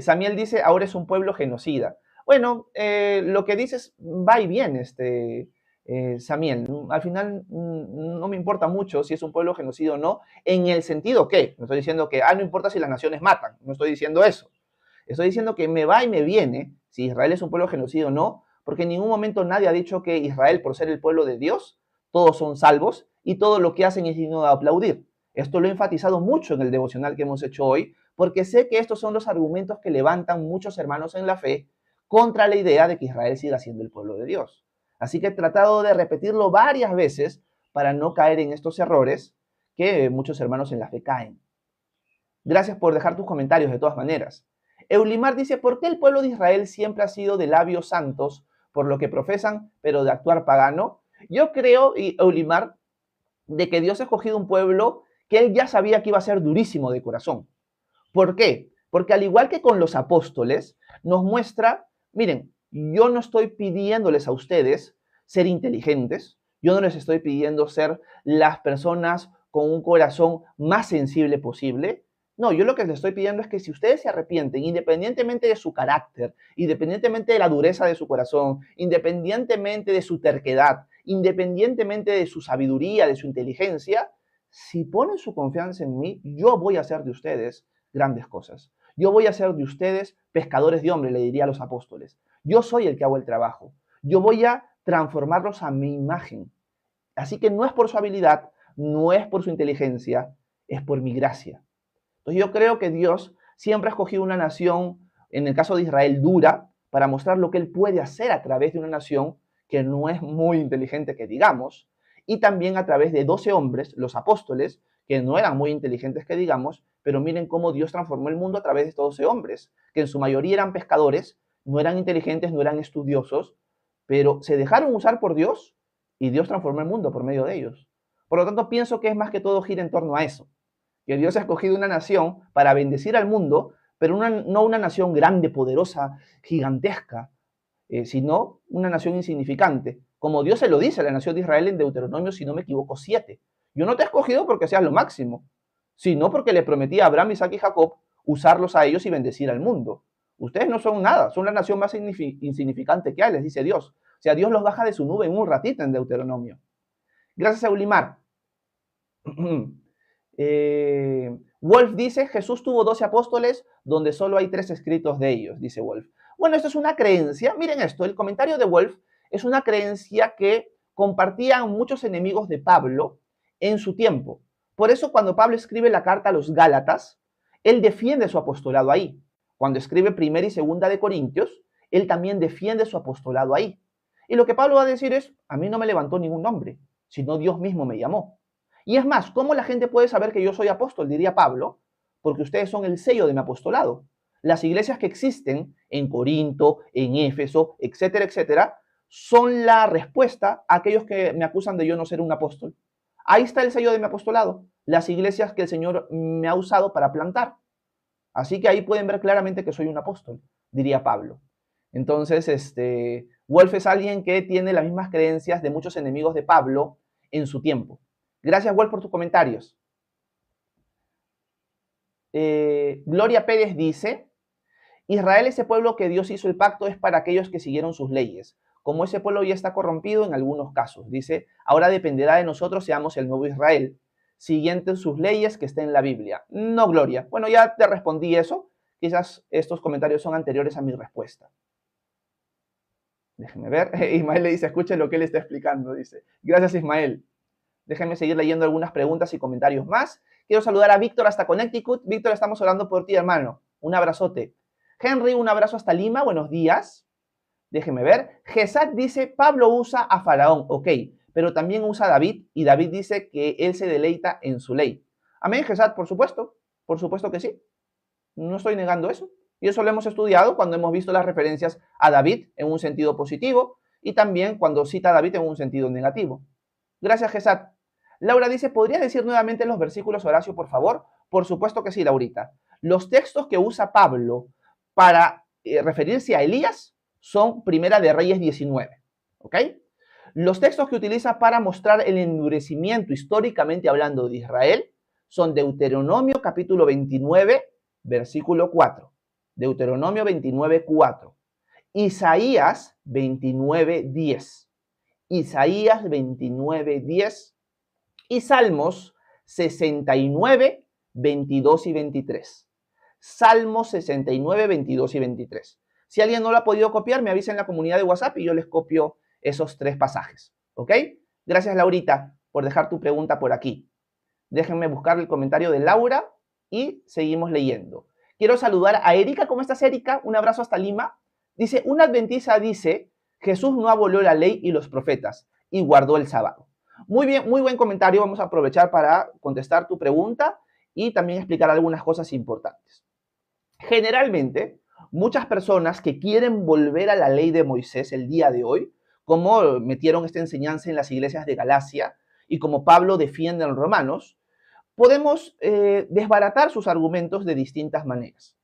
Samiel dice, ahora es un pueblo genocida. Bueno, lo que dices va y viene, Samiel. Al final no me importa mucho si es un pueblo genocida o no, en el sentido que, no estoy diciendo que, no importa si las naciones matan, no estoy diciendo eso. Estoy diciendo que me va y me viene si Israel es un pueblo genocida o no, porque en ningún momento nadie ha dicho que Israel, por ser el pueblo de Dios, todos son salvos y todo lo que hacen es digno de aplaudir. Esto lo he enfatizado mucho en el devocional que hemos hecho hoy, porque sé que estos son los argumentos que levantan muchos hermanos en la fe contra la idea de que Israel siga siendo el pueblo de Dios. Así que he tratado de repetirlo varias veces para no caer en estos errores que muchos hermanos en la fe caen. Gracias por dejar tus comentarios de todas maneras. Eulimar dice, ¿por qué el pueblo de Israel siempre ha sido de labios santos por lo que profesan, pero de actuar pagano? Yo creo, Eulimar, de que Dios ha escogido un pueblo que él ya sabía que iba a ser durísimo de corazón. ¿Por qué? Porque al igual que con los apóstoles, nos muestra, miren, yo no estoy pidiéndoles a ustedes ser inteligentes, yo no les estoy pidiendo ser las personas con un corazón más sensible posible. No, yo lo que les estoy pidiendo es que si ustedes se arrepienten, independientemente de su carácter, independientemente de la dureza de su corazón, independientemente de su terquedad, independientemente de su sabiduría, de su inteligencia, si ponen su confianza en mí, yo voy a hacer de ustedes grandes cosas. Yo voy a hacer de ustedes pescadores de hombres, le diría a los apóstoles. Yo soy el que hago el trabajo. Yo voy a transformarlos a mi imagen. Así que no es por su habilidad, no es por su inteligencia, es por mi gracia. Entonces yo creo que Dios siempre ha escogido una nación, en el caso de Israel, dura, para mostrar lo que Él puede hacer a través de una nación que no es muy inteligente, que digamos, y también a través de 12 hombres, los apóstoles, que no eran muy inteligentes que digamos, pero miren cómo Dios transformó el mundo a través de estos 12 hombres, que en su mayoría eran pescadores, no eran inteligentes, no eran estudiosos, pero se dejaron usar por Dios y Dios transformó el mundo por medio de ellos. Por lo tanto, pienso que es más que todo gira en torno a eso, que Dios ha escogido una nación para bendecir al mundo, pero no una nación grande, poderosa, gigantesca, sino una nación insignificante, como Dios se lo dice a la nación de Israel en Deuteronomio, si no me equivoco, 7. Yo no te he escogido porque seas lo máximo, sino porque le prometí a Abraham, Isaac y Jacob usarlos a ellos y bendecir al mundo. Ustedes no son nada, son la nación más insignificante que hay, les dice Dios. O sea, Dios los baja de su nube en un ratito en Deuteronomio. Gracias a Ulimar. Wolf dice, Jesús tuvo 12 apóstoles donde solo hay 3 escritos de ellos, dice Wolf. Bueno, esto es una creencia. Miren esto, el comentario de Wolf es una creencia que compartían muchos enemigos de Pablo en su tiempo. Por eso cuando Pablo escribe la carta a los Gálatas, él defiende su apostolado ahí. Cuando escribe primera y segunda de Corintios, él también defiende su apostolado ahí. Y lo que Pablo va a decir es, a mí no me levantó ningún nombre, sino Dios mismo me llamó. Y es más, ¿cómo la gente puede saber que yo soy apóstol? Diría Pablo, porque ustedes son el sello de mi apostolado. Las iglesias que existen en Corinto, en Éfeso, etcétera, etcétera, son la respuesta a aquellos que me acusan de yo no ser un apóstol. Ahí está el sello de mi apostolado, las iglesias que el Señor me ha usado para plantar. Así que ahí pueden ver claramente que soy un apóstol, diría Pablo. Entonces, Wolf es alguien que tiene las mismas creencias de muchos enemigos de Pablo en su tiempo. Gracias, Wolf, por tus comentarios. Gloria Pérez dice, Israel, ese pueblo que Dios hizo el pacto, es para aquellos que siguieron sus leyes. Como ese pueblo ya está corrompido en algunos casos, dice, ahora dependerá de nosotros, seamos el nuevo Israel, siguiente sus leyes que estén en la Biblia. No, Gloria. Bueno, ya te respondí eso. Quizás estos comentarios son anteriores a mi respuesta. Déjenme ver. Ismael le dice, escuchen lo que él está explicando, dice. Gracias, Ismael. Déjenme seguir leyendo algunas preguntas y comentarios más. Quiero saludar a Víctor hasta Connecticut. Víctor, estamos orando por ti, hermano. Un abrazote. Henry, un abrazo hasta Lima. Buenos días. Déjenme ver. Gesat dice, Pablo usa a Faraón. Ok, pero también usa a David. Y David dice que él se deleita en su ley. Amén, Gesat, por supuesto. Por supuesto que sí. No estoy negando eso. Y eso lo hemos estudiado cuando hemos visto las referencias a David en un sentido positivo y también cuando cita a David en un sentido negativo. Gracias, Gesat. Laura dice, ¿podrías decir nuevamente los versículos, Horacio, por favor? Por supuesto que sí, Laurita. Los textos que usa Pablo para referirse a Elías son Primera de Reyes 19, ¿ok? Los textos que utiliza para mostrar el endurecimiento históricamente hablando de Israel son Deuteronomio capítulo 29, versículo 4. Deuteronomio 29, 4. Isaías 29, 10. Isaías 29, 10. Y Salmos 69, 22 y 23. Salmos 69, 22 y 23. Si alguien no lo ha podido copiar, me avisa en la comunidad de WhatsApp y yo les copio esos 3 pasajes. ¿Ok? Gracias, Laurita, por dejar tu pregunta por aquí. Déjenme buscar el comentario de Laura y seguimos leyendo. Quiero saludar a Erika. ¿Cómo estás, Erika? Un abrazo hasta Lima. Dice, una adventista dice, Jesús no abolió la ley y los profetas y guardó el sábado. Muy bien, muy buen comentario. Vamos a aprovechar para contestar tu pregunta y también explicar algunas cosas importantes. Generalmente, muchas personas que quieren volver a la ley de Moisés el día de hoy, como metieron esta enseñanza en las iglesias de Galacia y como Pablo defiende en Romanos, podemos desbaratar sus argumentos de distintas maneras.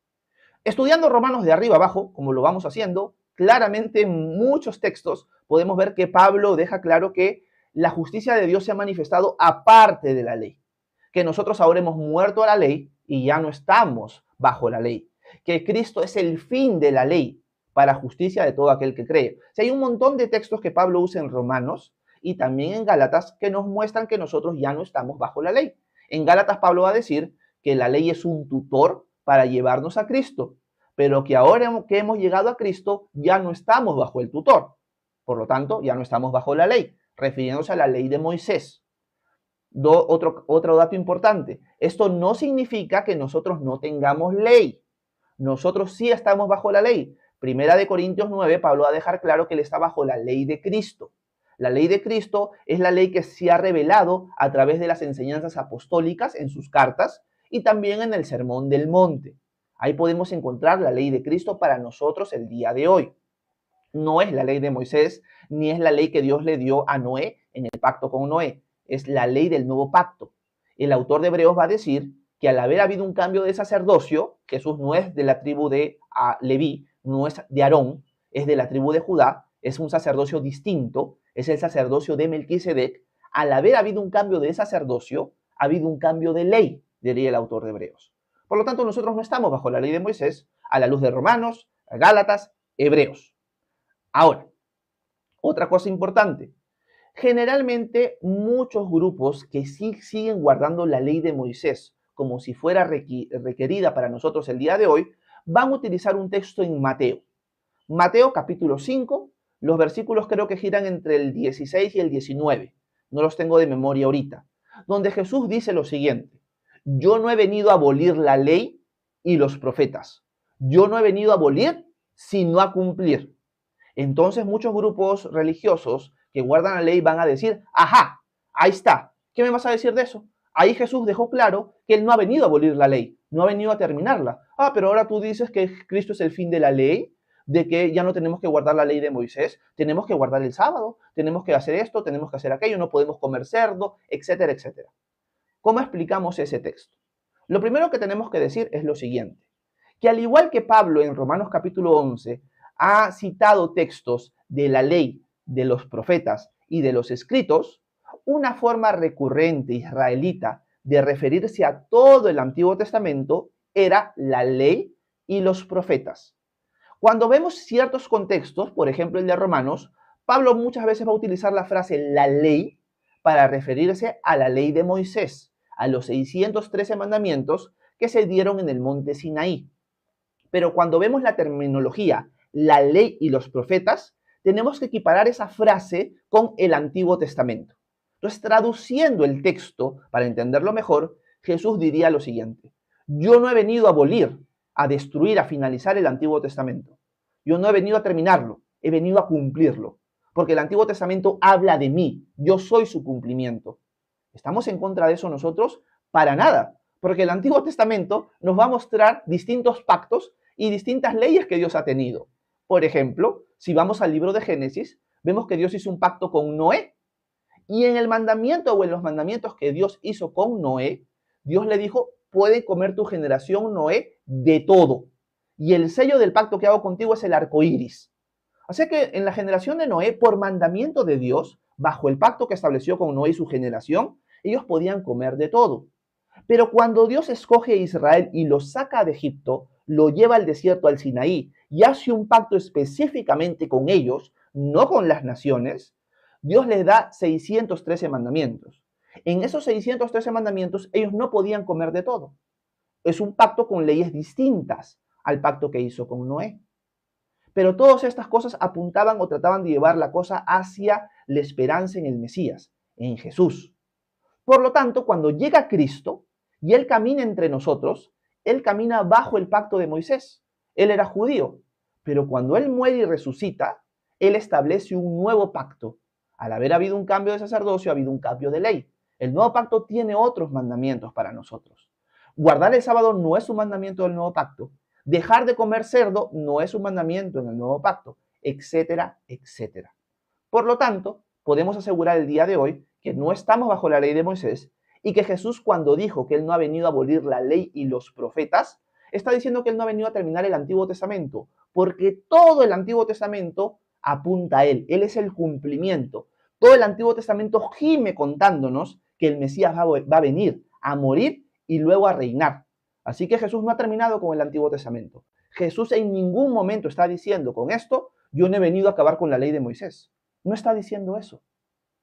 Estudiando Romanos de arriba abajo, como lo vamos haciendo, claramente en muchos textos podemos ver que Pablo deja claro que la justicia de Dios se ha manifestado aparte de la ley, que nosotros ahora hemos muerto a la ley y ya no estamos bajo la ley, que Cristo es el fin de la ley para justicia de todo aquel que cree. O sea, hay un montón de textos que Pablo usa en Romanos y también en Gálatas que nos muestran que nosotros ya no estamos bajo la ley. En Gálatas Pablo va a decir que la ley es un tutor para llevarnos a Cristo, pero que ahora que hemos llegado a Cristo ya no estamos bajo el tutor. Por lo tanto, ya no estamos bajo la ley, refiriéndose a la ley de Moisés. Otro dato importante, esto no significa que nosotros no tengamos ley. Nosotros sí estamos bajo la ley. Primera de Corintios 9, Pablo va a dejar claro que él está bajo la ley de Cristo. La ley de Cristo es la ley que se ha revelado a través de las enseñanzas apostólicas en sus cartas y también en el Sermón del Monte. Ahí podemos encontrar la ley de Cristo para nosotros el día de hoy. No es la ley de Moisés, ni es la ley que Dios le dio a Noé en el pacto con Noé. Es la ley del nuevo pacto. El autor de Hebreos va a decir que al haber habido un cambio de sacerdocio, Jesús no es de la tribu de Leví, no es de Aarón, es de la tribu de Judá, es un sacerdocio distinto, es el sacerdocio de Melquisedec. Al haber habido un cambio de sacerdocio, ha habido un cambio de ley, diría el autor de Hebreos. Por lo tanto, nosotros no estamos bajo la ley de Moisés a la luz de Romanos, Gálatas, Hebreos. Ahora, otra cosa importante. Generalmente muchos grupos que sí siguen guardando la ley de Moisés como si fuera requerida para nosotros el día de hoy, van a utilizar un texto en Mateo. Mateo capítulo 5, los versículos creo que giran entre el 16 y el 19. No los tengo de memoria ahorita. Donde Jesús dice lo siguiente: yo no he venido a abolir la ley y los profetas. Yo no he venido a abolir, sino a cumplir. Entonces muchos grupos religiosos que guardan la ley van a decir, ajá, ahí está. ¿Qué me vas a decir de eso? Ahí Jesús dejó claro que él no ha venido a abolir la ley, no ha venido a terminarla. Ah, pero ahora tú dices que Cristo es el fin de la ley, de que ya no tenemos que guardar la ley de Moisés, tenemos que guardar el sábado, tenemos que hacer esto, tenemos que hacer aquello, no podemos comer cerdo, etcétera, etcétera. ¿Cómo explicamos ese texto? Lo primero que tenemos que decir es lo siguiente, que al igual que Pablo en Romanos capítulo 11 ha citado textos de la ley, de los profetas y de los escritos, una forma recurrente israelita de referirse a todo el Antiguo Testamento era la ley y los profetas. Cuando vemos ciertos contextos, por ejemplo el de Romanos, Pablo muchas veces va a utilizar la frase la ley para referirse a la ley de Moisés, a los 613 mandamientos que se dieron en el monte Sinaí. Pero cuando vemos la terminología la ley y los profetas, tenemos que equiparar esa frase con el Antiguo Testamento. Entonces, traduciendo el texto para entenderlo mejor, Jesús diría lo siguiente: yo no he venido a abolir, a destruir, a finalizar el Antiguo Testamento. Yo no he venido a terminarlo, he venido a cumplirlo. Porque el Antiguo Testamento habla de mí, yo soy su cumplimiento. ¿Estamos en contra de eso nosotros? Para nada, porque el Antiguo Testamento nos va a mostrar distintos pactos y distintas leyes que Dios ha tenido. Por ejemplo, si vamos al libro de Génesis, vemos que Dios hizo un pacto con Noé. Y en el mandamiento o en los mandamientos que Dios hizo con Noé, Dios le dijo, puede comer tu generación, Noé, de todo. Y el sello del pacto que hago contigo es el arco iris. Así que en la generación de Noé, por mandamiento de Dios, bajo el pacto que estableció con Noé y su generación, ellos podían comer de todo. Pero cuando Dios escoge a Israel y lo saca de Egipto, lo lleva al desierto, al Sinaí, y hace un pacto específicamente con ellos, no con las naciones, Dios les da 613 mandamientos. En esos 613 mandamientos, ellos no podían comer de todo. Es un pacto con leyes distintas al pacto que hizo con Noé. Pero todas estas cosas apuntaban o trataban de llevar la cosa hacia la esperanza en el Mesías, en Jesús. Por lo tanto, cuando llega Cristo y Él camina entre nosotros, Él camina bajo el pacto de Moisés. Él era judío, pero cuando Él muere y resucita, Él establece un nuevo pacto. Al haber habido un cambio de sacerdocio, ha habido un cambio de ley. El nuevo pacto tiene otros mandamientos para nosotros. Guardar el sábado no es un mandamiento del nuevo pacto. Dejar de comer cerdo no es un mandamiento en el nuevo pacto, etcétera, etcétera. Por lo tanto, podemos asegurar el día de hoy que no estamos bajo la ley de Moisés y que Jesús, cuando dijo que Él no ha venido a abolir la ley y los profetas, está diciendo que Él no ha venido a terminar el Antiguo Testamento, porque todo el Antiguo Testamento apunta a Él. Él es el cumplimiento. Todo el Antiguo Testamento gime contándonos que el Mesías va a venir a morir y luego a reinar. Así que Jesús no ha terminado con el Antiguo Testamento. Jesús en ningún momento está diciendo con esto, yo no he venido a acabar con la ley de Moisés. No está diciendo eso.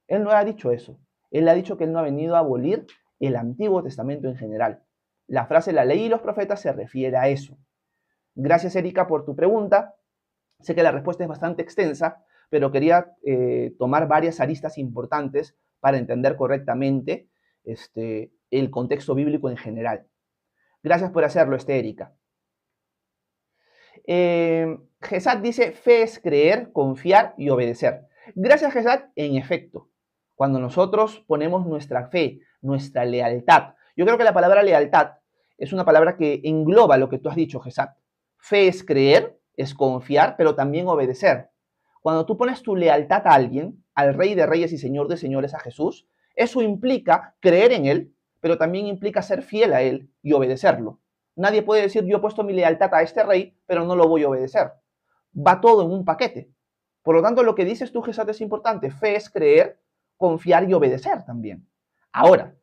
Él no ha dicho eso. Él ha dicho que Él no ha venido a abolir el Antiguo Testamento en general. La frase la ley y los profetas se refiere a eso. Gracias, Erika, por tu pregunta. Sé que la respuesta es bastante extensa, pero quería tomar varias aristas importantes para entender correctamente el contexto bíblico en general. Gracias por hacerlo, Erika. Gesat dice, fe es creer, confiar y obedecer. Gracias, Jesús, en efecto, cuando nosotros ponemos nuestra fe, nuestra lealtad, yo creo que la palabra lealtad es una palabra que engloba lo que tú has dicho, Jesús. Fe es creer, es confiar, pero también obedecer. Cuando tú pones tu lealtad a alguien, al Rey de Reyes y Señor de Señores, a Jesús, eso implica creer en Él, pero también implica ser fiel a Él y obedecerlo. Nadie puede decir, yo he puesto mi lealtad a este rey, pero no lo voy a obedecer. Va todo en un paquete. Por lo tanto, lo que dices tú, Jesús, es importante. Fe es creer, confiar y obedecer también. Ahora,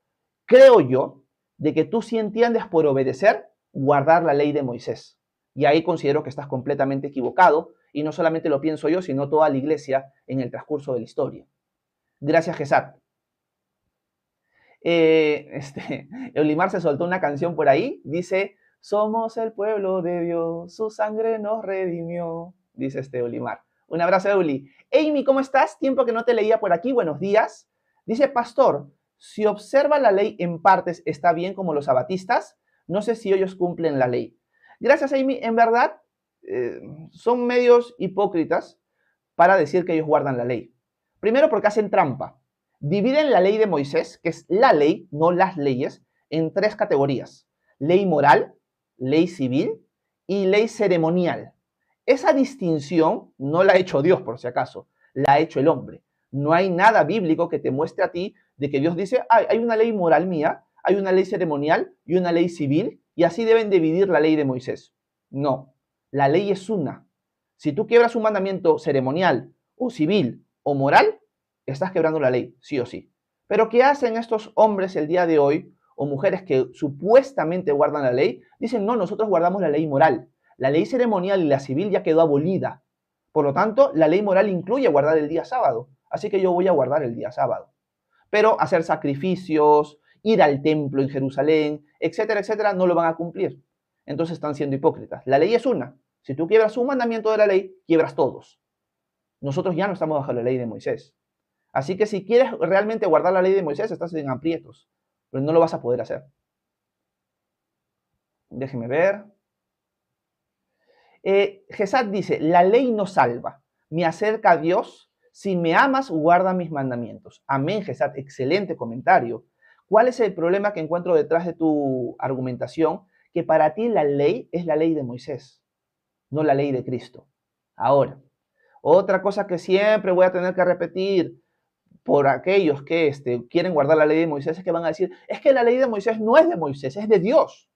creo yo de que tú sí entiendes por obedecer guardar la ley de Moisés. Y ahí considero que estás completamente equivocado, y no solamente lo pienso yo, sino toda la iglesia en el transcurso de la historia. Gracias, Jesús. Eulimar se soltó una canción por ahí, dice, somos el pueblo de Dios, su sangre nos redimió, dice Eulimar. Un abrazo, Euli. Amy, ¿cómo estás? Tiempo que no te leía por aquí, buenos días. Dice, pastor, si observa la ley en partes, ¿está bien como los sabatistas? No sé si ellos cumplen la ley. Gracias, Amy. En verdad, son medios hipócritas para decir que ellos guardan la ley. Primero porque hacen trampa. Dividen la ley de Moisés, que es la ley, no las leyes, en tres categorías. Ley moral, ley civil y ley ceremonial. Esa distinción no la ha hecho Dios, por si acaso, la ha hecho el hombre. No hay nada bíblico que te muestre a ti de que Dios dice, hay una ley moral mía, hay una ley ceremonial y una ley civil, y así deben dividir la ley de Moisés. No, la ley es una. Si tú quiebras un mandamiento ceremonial o civil o moral, estás quebrando la ley, sí o sí. Pero ¿qué hacen estos hombres el día de hoy o mujeres que supuestamente guardan la ley? Dicen, no, nosotros guardamos la ley moral. La ley ceremonial y la civil ya quedó abolida. Por lo tanto, la ley moral incluye guardar el día sábado. Así que yo voy a guardar el día sábado. Pero hacer sacrificios, ir al templo en Jerusalén, etcétera, etcétera, no lo van a cumplir. Entonces están siendo hipócritas. La ley es una. Si tú quiebras un mandamiento de la ley, quiebras todos. Nosotros ya no estamos bajo la ley de Moisés. Así que si quieres realmente guardar la ley de Moisés, estás en aprietos. Pero no lo vas a poder hacer. Déjeme ver. Jesús dice, la ley no salva, me acerca a Dios, si me amas, guarda mis mandamientos. Amén, Jesús, excelente comentario. ¿Cuál es el problema que encuentro detrás de tu argumentación? Que para ti la ley es la ley de Moisés, no la ley de Cristo. Ahora, otra cosa que siempre voy a tener que repetir por aquellos que quieren guardar la ley de Moisés es que van a decir, es que la ley de Moisés no es de Moisés, es de Dios.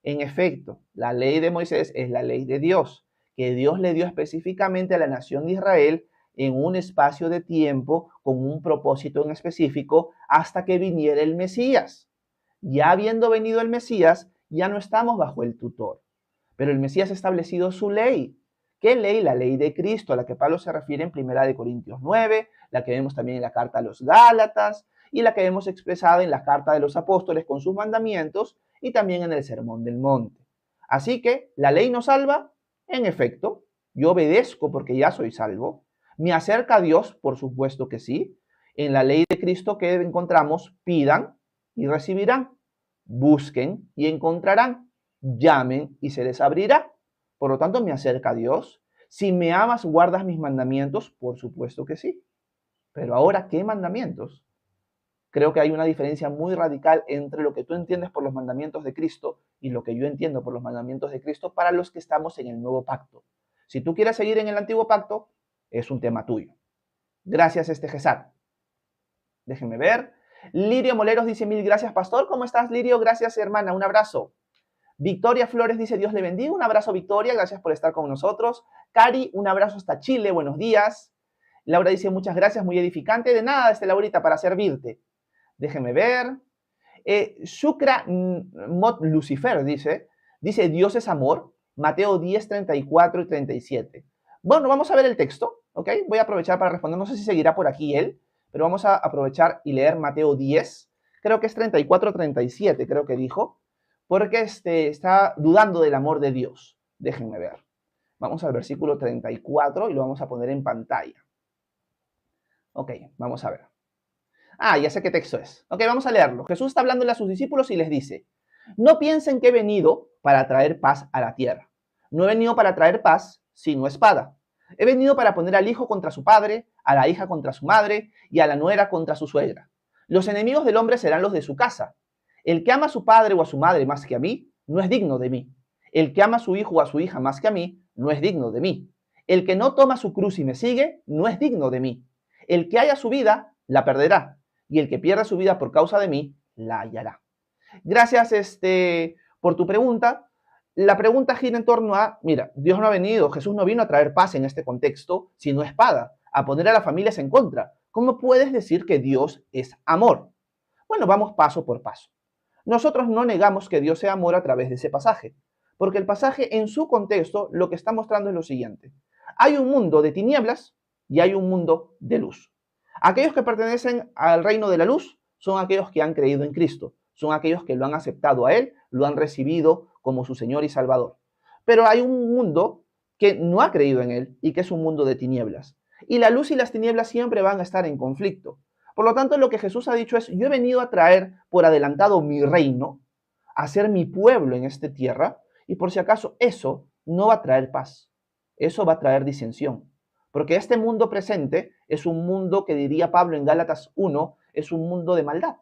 En efecto, la ley de Moisés es la ley de Dios, que Dios le dio específicamente a la nación de Israel en un espacio de tiempo con un propósito en específico hasta que viniera el Mesías. Ya habiendo venido el Mesías, ya no estamos bajo el tutor, pero el Mesías ha establecido su ley. ¿Qué ley? La ley de Cristo, a la que Pablo se refiere en 1 Corintios 9, la que vemos también en la carta a los Gálatas y la que vemos expresada en la carta de los apóstoles con sus mandamientos y también en el Sermón del Monte. Así que, ¿la ley nos salva? En efecto, yo obedezco porque ya soy salvo. ¿Me acerca a Dios? Por supuesto que sí. En la ley de Cristo que encontramos, pidan y recibirán. Busquen y encontrarán. Llamen y se les abrirá. Por lo tanto, ¿me acerca a Dios? Si me amas, ¿guardas mis mandamientos? Por supuesto que sí. Pero ahora, ¿qué mandamientos? Creo que hay una diferencia muy radical entre lo que tú entiendes por los mandamientos de Cristo y lo que yo entiendo por los mandamientos de Cristo para los que estamos en el nuevo pacto. Si tú quieres seguir en el antiguo pacto, es un tema tuyo. Gracias, Jesús. Déjenme ver. Lirio Moleros dice, mil gracias, pastor. ¿Cómo estás, Lirio? Gracias, hermana. Un abrazo. Victoria Flores dice, Dios le bendiga. Un abrazo, Victoria. Gracias por estar con nosotros. Cari, un abrazo hasta Chile. Buenos días. Laura dice, muchas gracias, muy edificante. De nada, Laurita, para servirte. Déjenme ver. Shukra Mot Lucifer dice, Dios es amor. Mateo 10, 34 y 37. Bueno, vamos a ver el texto, ¿ok? Voy a aprovechar para responder. No sé si seguirá por aquí él, pero vamos a aprovechar y leer Mateo 10. Creo que es 34, 37, creo que dijo. Porque está dudando del amor de Dios. Déjenme ver. Vamos al versículo 34 y lo vamos a poner en pantalla. Ok, vamos a ver. Ah, ya sé qué texto es. Ok, vamos a leerlo. Jesús está hablándole a sus discípulos y les dice, no piensen que he venido para traer paz a la tierra. No he venido para traer paz, sino espada. He venido para poner al hijo contra su padre, a la hija contra su madre y a la nuera contra su suegra. Los enemigos del hombre serán los de su casa. El que ama a su padre o a su madre más que a mí, no es digno de mí. El que ama a su hijo o a su hija más que a mí, no es digno de mí. El que no toma su cruz y me sigue, no es digno de mí. El que haya su vida, la perderá. Y el que pierda su vida por causa de mí, la hallará. Gracias por tu pregunta. La pregunta gira en torno a, mira, Dios no ha venido, Jesús no vino a traer paz en este contexto, sino espada, a poner a las familias en contra. ¿Cómo puedes decir que Dios es amor? Bueno, vamos paso por paso. Nosotros no negamos que Dios sea amor a través de ese pasaje, porque el pasaje en su contexto lo que está mostrando es lo siguiente. Hay un mundo de tinieblas y hay un mundo de luz. Aquellos que pertenecen al reino de la luz son aquellos que han creído en Cristo, son aquellos que lo han aceptado a Él, lo han recibido como su Señor y Salvador. Pero hay un mundo que no ha creído en Él y que es un mundo de tinieblas. Y la luz y las tinieblas siempre van a estar en conflicto. Por lo tanto, lo que Jesús ha dicho es, yo he venido a traer por adelantado mi reino, a ser mi pueblo en esta tierra, y por si acaso eso no va a traer paz, eso va a traer disensión. Porque este mundo presente es un mundo que diría Pablo en Gálatas 1, es un mundo de maldad,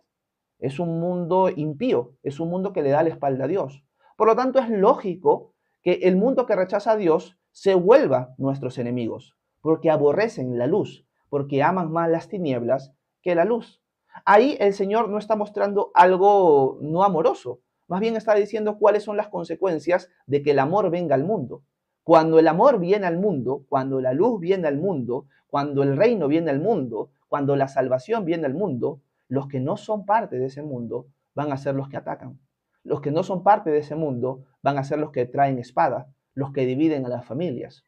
es un mundo impío, es un mundo que le da la espalda a Dios. Por lo tanto, es lógico que el mundo que rechaza a Dios se vuelva nuestros enemigos, porque aborrecen la luz, porque aman más las tinieblas que la luz. Ahí el Señor no está mostrando algo no amoroso, más bien está diciendo cuáles son las consecuencias de que el amor venga al mundo. Cuando el amor viene al mundo, cuando la luz viene al mundo, cuando el reino viene al mundo, cuando la salvación viene al mundo, los que no son parte de ese mundo van a ser los que atacan. Los que no son parte de ese mundo van a ser los que traen espada, los que dividen a las familias.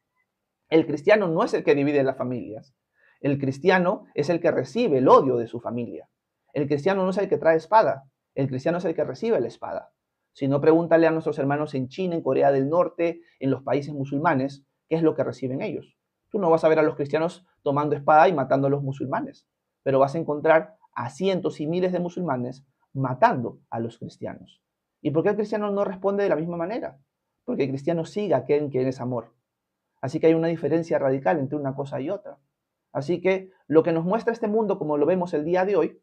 El cristiano no es el que divide las familias. El cristiano es el que recibe el odio de su familia. El cristiano no es el que trae espada. El cristiano es el que recibe la espada. Si no, pregúntale a nuestros hermanos en China, en Corea del Norte, en los países musulmanes, qué es lo que reciben ellos. Tú no vas a ver a los cristianos tomando espada y matando a los musulmanes, pero vas a encontrar a cientos y miles de musulmanes matando a los cristianos. ¿Y por qué el cristiano no responde de la misma manera? Porque el cristiano sigue a aquel que es amor. Así que hay una diferencia radical entre una cosa y otra. Así que lo que nos muestra este mundo, como lo vemos el día de hoy,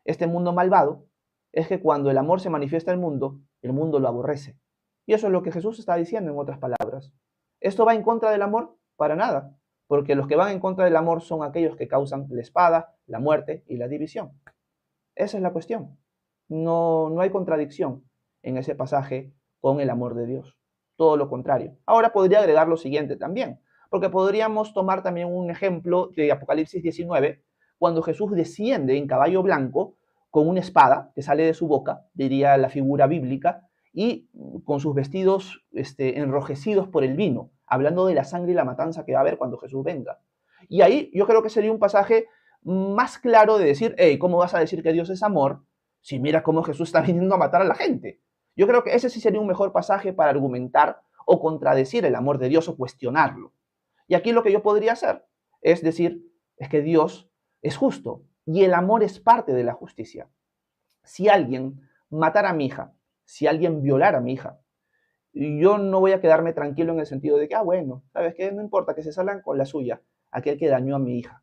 este mundo malvado, es que cuando el amor se manifiesta en el mundo lo aborrece. Y eso es lo que Jesús está diciendo en otras palabras. ¿Esto va en contra del amor? Para nada, porque los que van en contra del amor son aquellos que causan la espada, la muerte y la división. Esa es la cuestión. No hay contradicción en ese pasaje con el amor de Dios. Todo lo contrario. Ahora podría agregar lo siguiente también, porque podríamos tomar también un ejemplo de Apocalipsis 19, cuando Jesús desciende en caballo blanco con una espada que sale de su boca, diría la figura bíblica, y con sus vestidos enrojecidos por el vino, hablando de la sangre y la matanza que va a haber cuando Jesús venga. Y ahí yo creo que sería un pasaje más claro de decir, hey, ¿cómo vas a decir que Dios es amor si mira cómo Jesús está viniendo a matar a la gente? Yo creo que ese sí sería un mejor pasaje para argumentar o contradecir el amor de Dios o cuestionarlo. Y aquí lo que yo podría hacer es decir, es que Dios es justo y el amor es parte de la justicia. Si alguien matara a mi hija, si alguien violara a mi hija, yo no voy a quedarme tranquilo en el sentido de que, bueno, ¿sabes qué? No importa, que se salgan con la suya, aquel que dañó a mi hija.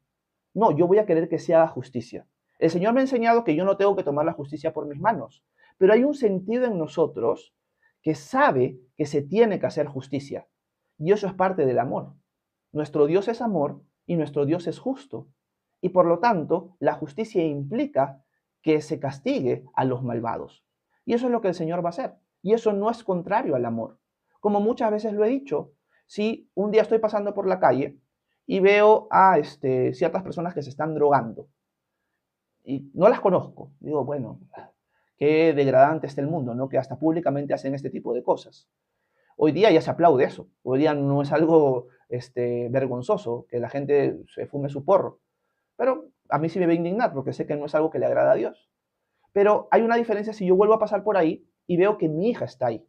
No, yo voy a querer que se haga justicia. El Señor me ha enseñado que yo no tengo que tomar la justicia por mis manos, pero hay un sentido en nosotros que sabe que se tiene que hacer justicia. Y eso es parte del amor. Nuestro Dios es amor y nuestro Dios es justo. Y por lo tanto, la justicia implica que se castigue a los malvados. Y eso es lo que el Señor va a hacer. Y eso no es contrario al amor. Como muchas veces lo he dicho, si un día estoy pasando por la calle y veo a ciertas personas que se están drogando y no las conozco, digo, bueno, qué degradante está el mundo, ¿no? Que hasta públicamente hacen este tipo de cosas. Hoy día ya se aplaude eso. Hoy día no es algo vergonzoso que la gente se fume su porro. Pero a mí sí me va a indignar porque sé que no es algo que le agrada a Dios. Pero hay una diferencia si yo vuelvo a pasar por ahí y veo que mi hija está ahí.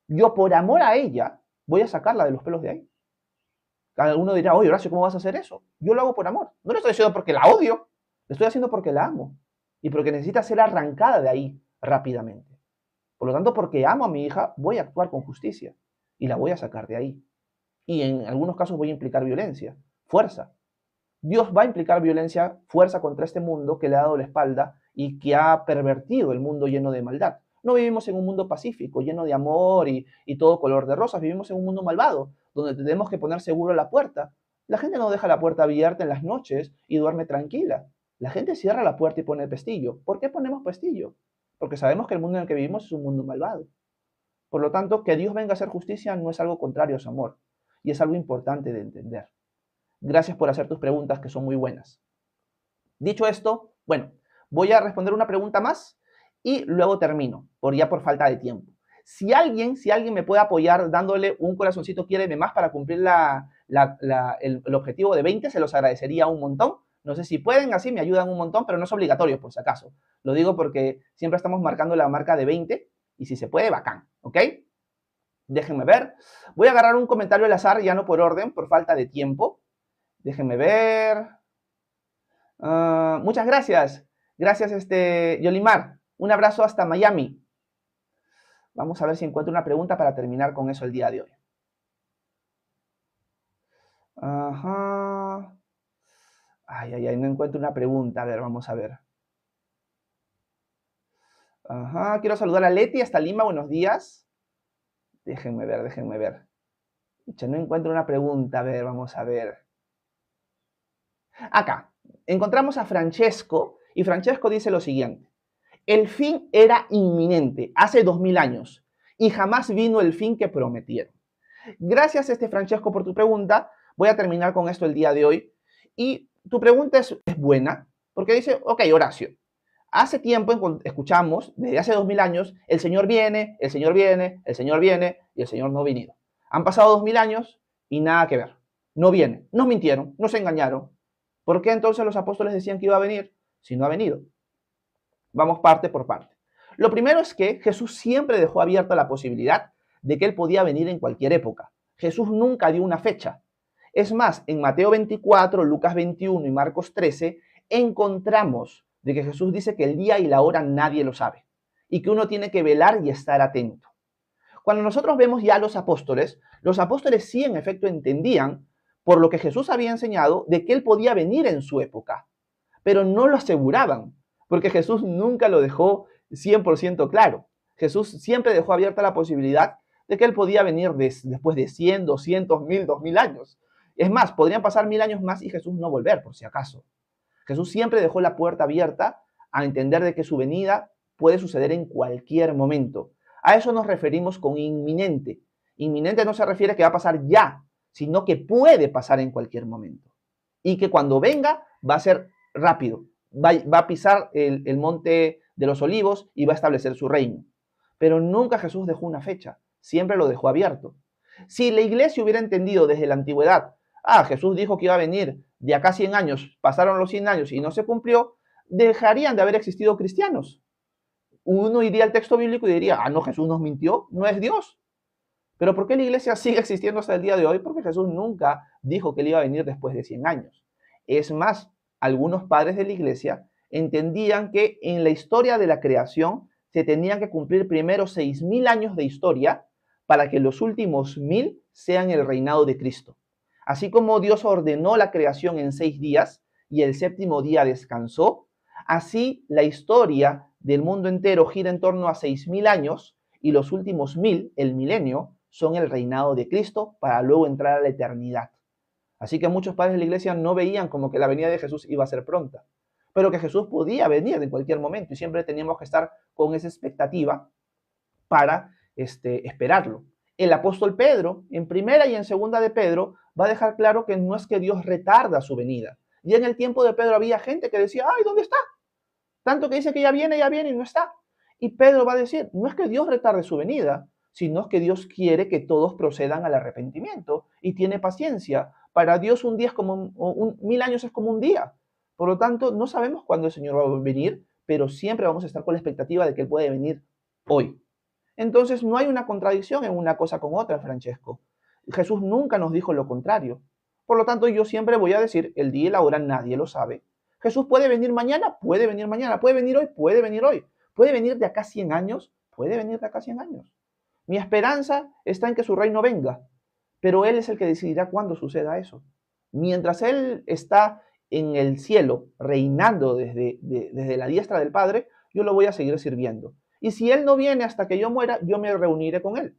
Yo por amor a ella voy a sacarla de los pelos de ahí. Cada uno dirá, oye, Horacio, ¿cómo vas a hacer eso? Yo lo hago por amor. No lo estoy haciendo porque la odio. Lo estoy haciendo porque la amo. Y porque necesita ser arrancada de ahí rápidamente. Por lo tanto, porque amo a mi hija, voy a actuar con justicia. Y la voy a sacar de ahí. y en algunos casos voy a implicar violencia, fuerza. Dios va a implicar violencia, fuerza contra este mundo que le ha dado la espalda y que ha pervertido el mundo lleno de maldad. No vivimos en un mundo pacífico, lleno de amor y todo color de rosas. Vivimos en un mundo malvado, donde tenemos que poner seguro la puerta. La gente no deja la puerta abierta en las noches y duerme tranquila. La gente cierra la puerta y pone el pestillo. ¿Por qué ponemos pestillo? Porque sabemos que el mundo en el que vivimos es un mundo malvado. Por lo tanto, que Dios venga a hacer justicia no es algo contrario a su amor, y es algo importante de entender. Gracias por hacer tus preguntas, que son muy buenas. Dicho esto, bueno, voy a responder una pregunta más y luego termino, por falta de tiempo. Si alguien me puede apoyar dándole un corazoncito quiéreme más para cumplir el objetivo de 20, se los agradecería un montón. No sé si pueden, así me ayudan un montón, pero no es obligatorio por si acaso. Lo digo porque siempre estamos marcando la marca de 20 y si se puede, bacán, ¿ok? Déjenme ver. Voy a agarrar un comentario al azar, ya no por orden, por falta de tiempo. Déjenme ver. Muchas gracias. Gracias, Yolimar. Un abrazo hasta Miami. Vamos a ver si encuentro una pregunta para terminar con eso el día de hoy. Ajá. Ay, no encuentro una pregunta. A ver, vamos a ver. Ajá, quiero saludar a Leti hasta Lima. Buenos días. Déjenme ver. No encuentro una pregunta. A ver, vamos a ver. Acá, encontramos a Francesco, y Francesco dice lo siguiente. El fin era inminente, hace 2000 años, y jamás vino el fin que prometieron. Gracias, Francesco, por tu pregunta. Voy a terminar con esto el día de hoy. Y tu pregunta es buena, porque dice, ok, Horacio, hace tiempo escuchamos, desde hace 2000 años, el Señor viene, el Señor viene, el Señor viene, y el Señor no ha venido. Han pasado 2000 años y nada que ver. No viene, nos mintieron, nos engañaron. ¿Por qué entonces los apóstoles decían que iba a venir si no ha venido? Vamos parte por parte. Lo primero es que Jesús siempre dejó abierta la posibilidad de que Él podía venir en cualquier época. Jesús nunca dio una fecha. Es más, en Mateo 24, Lucas 21 y Marcos 13, encontramos de que Jesús dice que el día y la hora nadie lo sabe y que uno tiene que velar y estar atento. Cuando nosotros vemos ya a los apóstoles sí en efecto entendían por lo que Jesús había enseñado de que Él podía venir en su época, pero no lo aseguraban, porque Jesús nunca lo dejó 100% claro. Jesús siempre dejó abierta la posibilidad de que Él podía venir después de 100, 200, 1000, 2000 años. Es más, podrían pasar 1000 años más y Jesús no volver, por si acaso. Jesús siempre dejó la puerta abierta a entender de que su venida puede suceder en cualquier momento. A eso nos referimos con inminente. Inminente no se refiere a que va a pasar ya, sino que puede pasar en cualquier momento. Y que cuando venga va a ser rápido. Va a pisar el monte de los olivos y va a establecer su reino. Pero nunca Jesús dejó una fecha, siempre lo dejó abierto. Si la iglesia hubiera entendido desde la antigüedad, Jesús dijo que iba a venir de acá 100 años, pasaron los 100 años y no se cumplió, dejarían de haber existido cristianos. Uno iría al texto bíblico y diría, no, Jesús nos mintió, no es Dios. Pero ¿por qué la iglesia sigue existiendo hasta el día de hoy? Porque Jesús nunca dijo que él iba a venir después de 100 años. Es más, algunos padres de la iglesia entendían que en la historia de la creación se tenían que cumplir primero 6000 años de historia para que los últimos 1000 sean el reinado de Cristo. Así como Dios ordenó la creación en 6 días y el séptimo día descansó, así la historia del mundo entero gira en torno a 6000 años y los últimos 1000, el milenio, son el reinado de Cristo para luego entrar a la eternidad. Así que muchos padres de la iglesia no veían como que la venida de Jesús iba a ser pronta, pero que Jesús podía venir en cualquier momento y siempre teníamos que estar con esa expectativa para esperarlo. El apóstol Pedro, en primera y en segunda de Pedro, va a dejar claro que no es que Dios retarda su venida. Y en el tiempo de Pedro había gente que decía, ¿dónde está? Tanto que dice que ya viene y no está. Y Pedro va a decir, no es que Dios retarde su venida, sino que Dios quiere que todos procedan al arrepentimiento y tiene paciencia. Para Dios un día es como 1000 años es como un día. Por lo tanto, no sabemos cuándo el Señor va a venir, pero siempre vamos a estar con la expectativa de que Él puede venir hoy. Entonces, no hay una contradicción en una cosa con otra, Francesco. Jesús nunca nos dijo lo contrario. Por lo tanto, yo siempre voy a decir, el día y la hora nadie lo sabe. Jesús puede venir mañana, puede venir mañana, puede venir hoy, puede venir hoy. Puede venir de acá 100 años, puede venir de acá 100 años. Mi esperanza está en que su reino venga, pero Él es el que decidirá cuándo suceda eso. Mientras Él está en el cielo, reinando desde la diestra del Padre, yo lo voy a seguir sirviendo. Y si Él no viene hasta que yo muera, yo me reuniré con Él.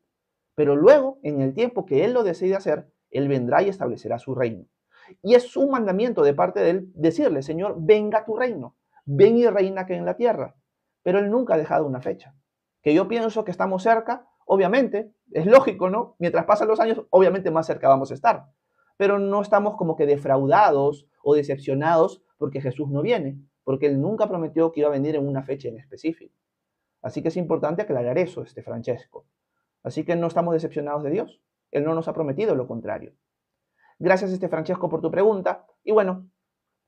Pero luego, en el tiempo que Él lo decide hacer, Él vendrá y establecerá su reino. Y es un mandamiento de parte de Él decirle, Señor, venga tu reino, ven y reina aquí en la tierra. Pero Él nunca ha dejado una fecha. Que yo pienso que estamos cerca, obviamente, es lógico, ¿no? Mientras pasan los años, obviamente más cerca vamos a estar. Pero no estamos como que defraudados o decepcionados porque Jesús no viene, porque Él nunca prometió que iba a venir en una fecha en específico. Así que es importante aclarar eso, Francesco. Así que no estamos decepcionados de Dios. Él no nos ha prometido lo contrario. Gracias, Francesco, por tu pregunta. Y bueno,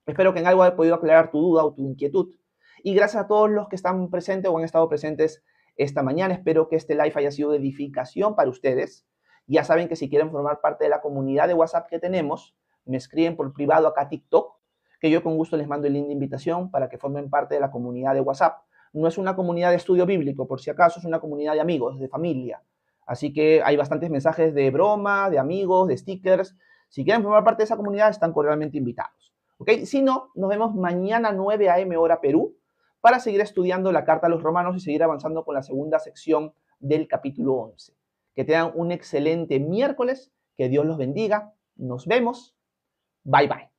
espero que en algo haya podido aclarar tu duda o tu inquietud. Y gracias a todos los que están presentes o han estado presentes esta mañana. Espero que este live haya sido de edificación para ustedes. Ya saben que si quieren formar parte de la comunidad de WhatsApp que tenemos, me escriben por privado acá a TikTok, que yo con gusto les mando el link de invitación para que formen parte de la comunidad de WhatsApp. No es una comunidad de estudio bíblico, por si acaso, es una comunidad de amigos, de familia. Así que hay bastantes mensajes de broma, de amigos, de stickers. Si quieren formar parte de esa comunidad, están cordialmente invitados. ¿Ok? Si no, nos vemos mañana 9 a.m. hora Perú para seguir estudiando la Carta a los Romanos y seguir avanzando con la segunda sección del capítulo 11. Que tengan un excelente miércoles, que Dios los bendiga. Nos vemos. Bye, bye.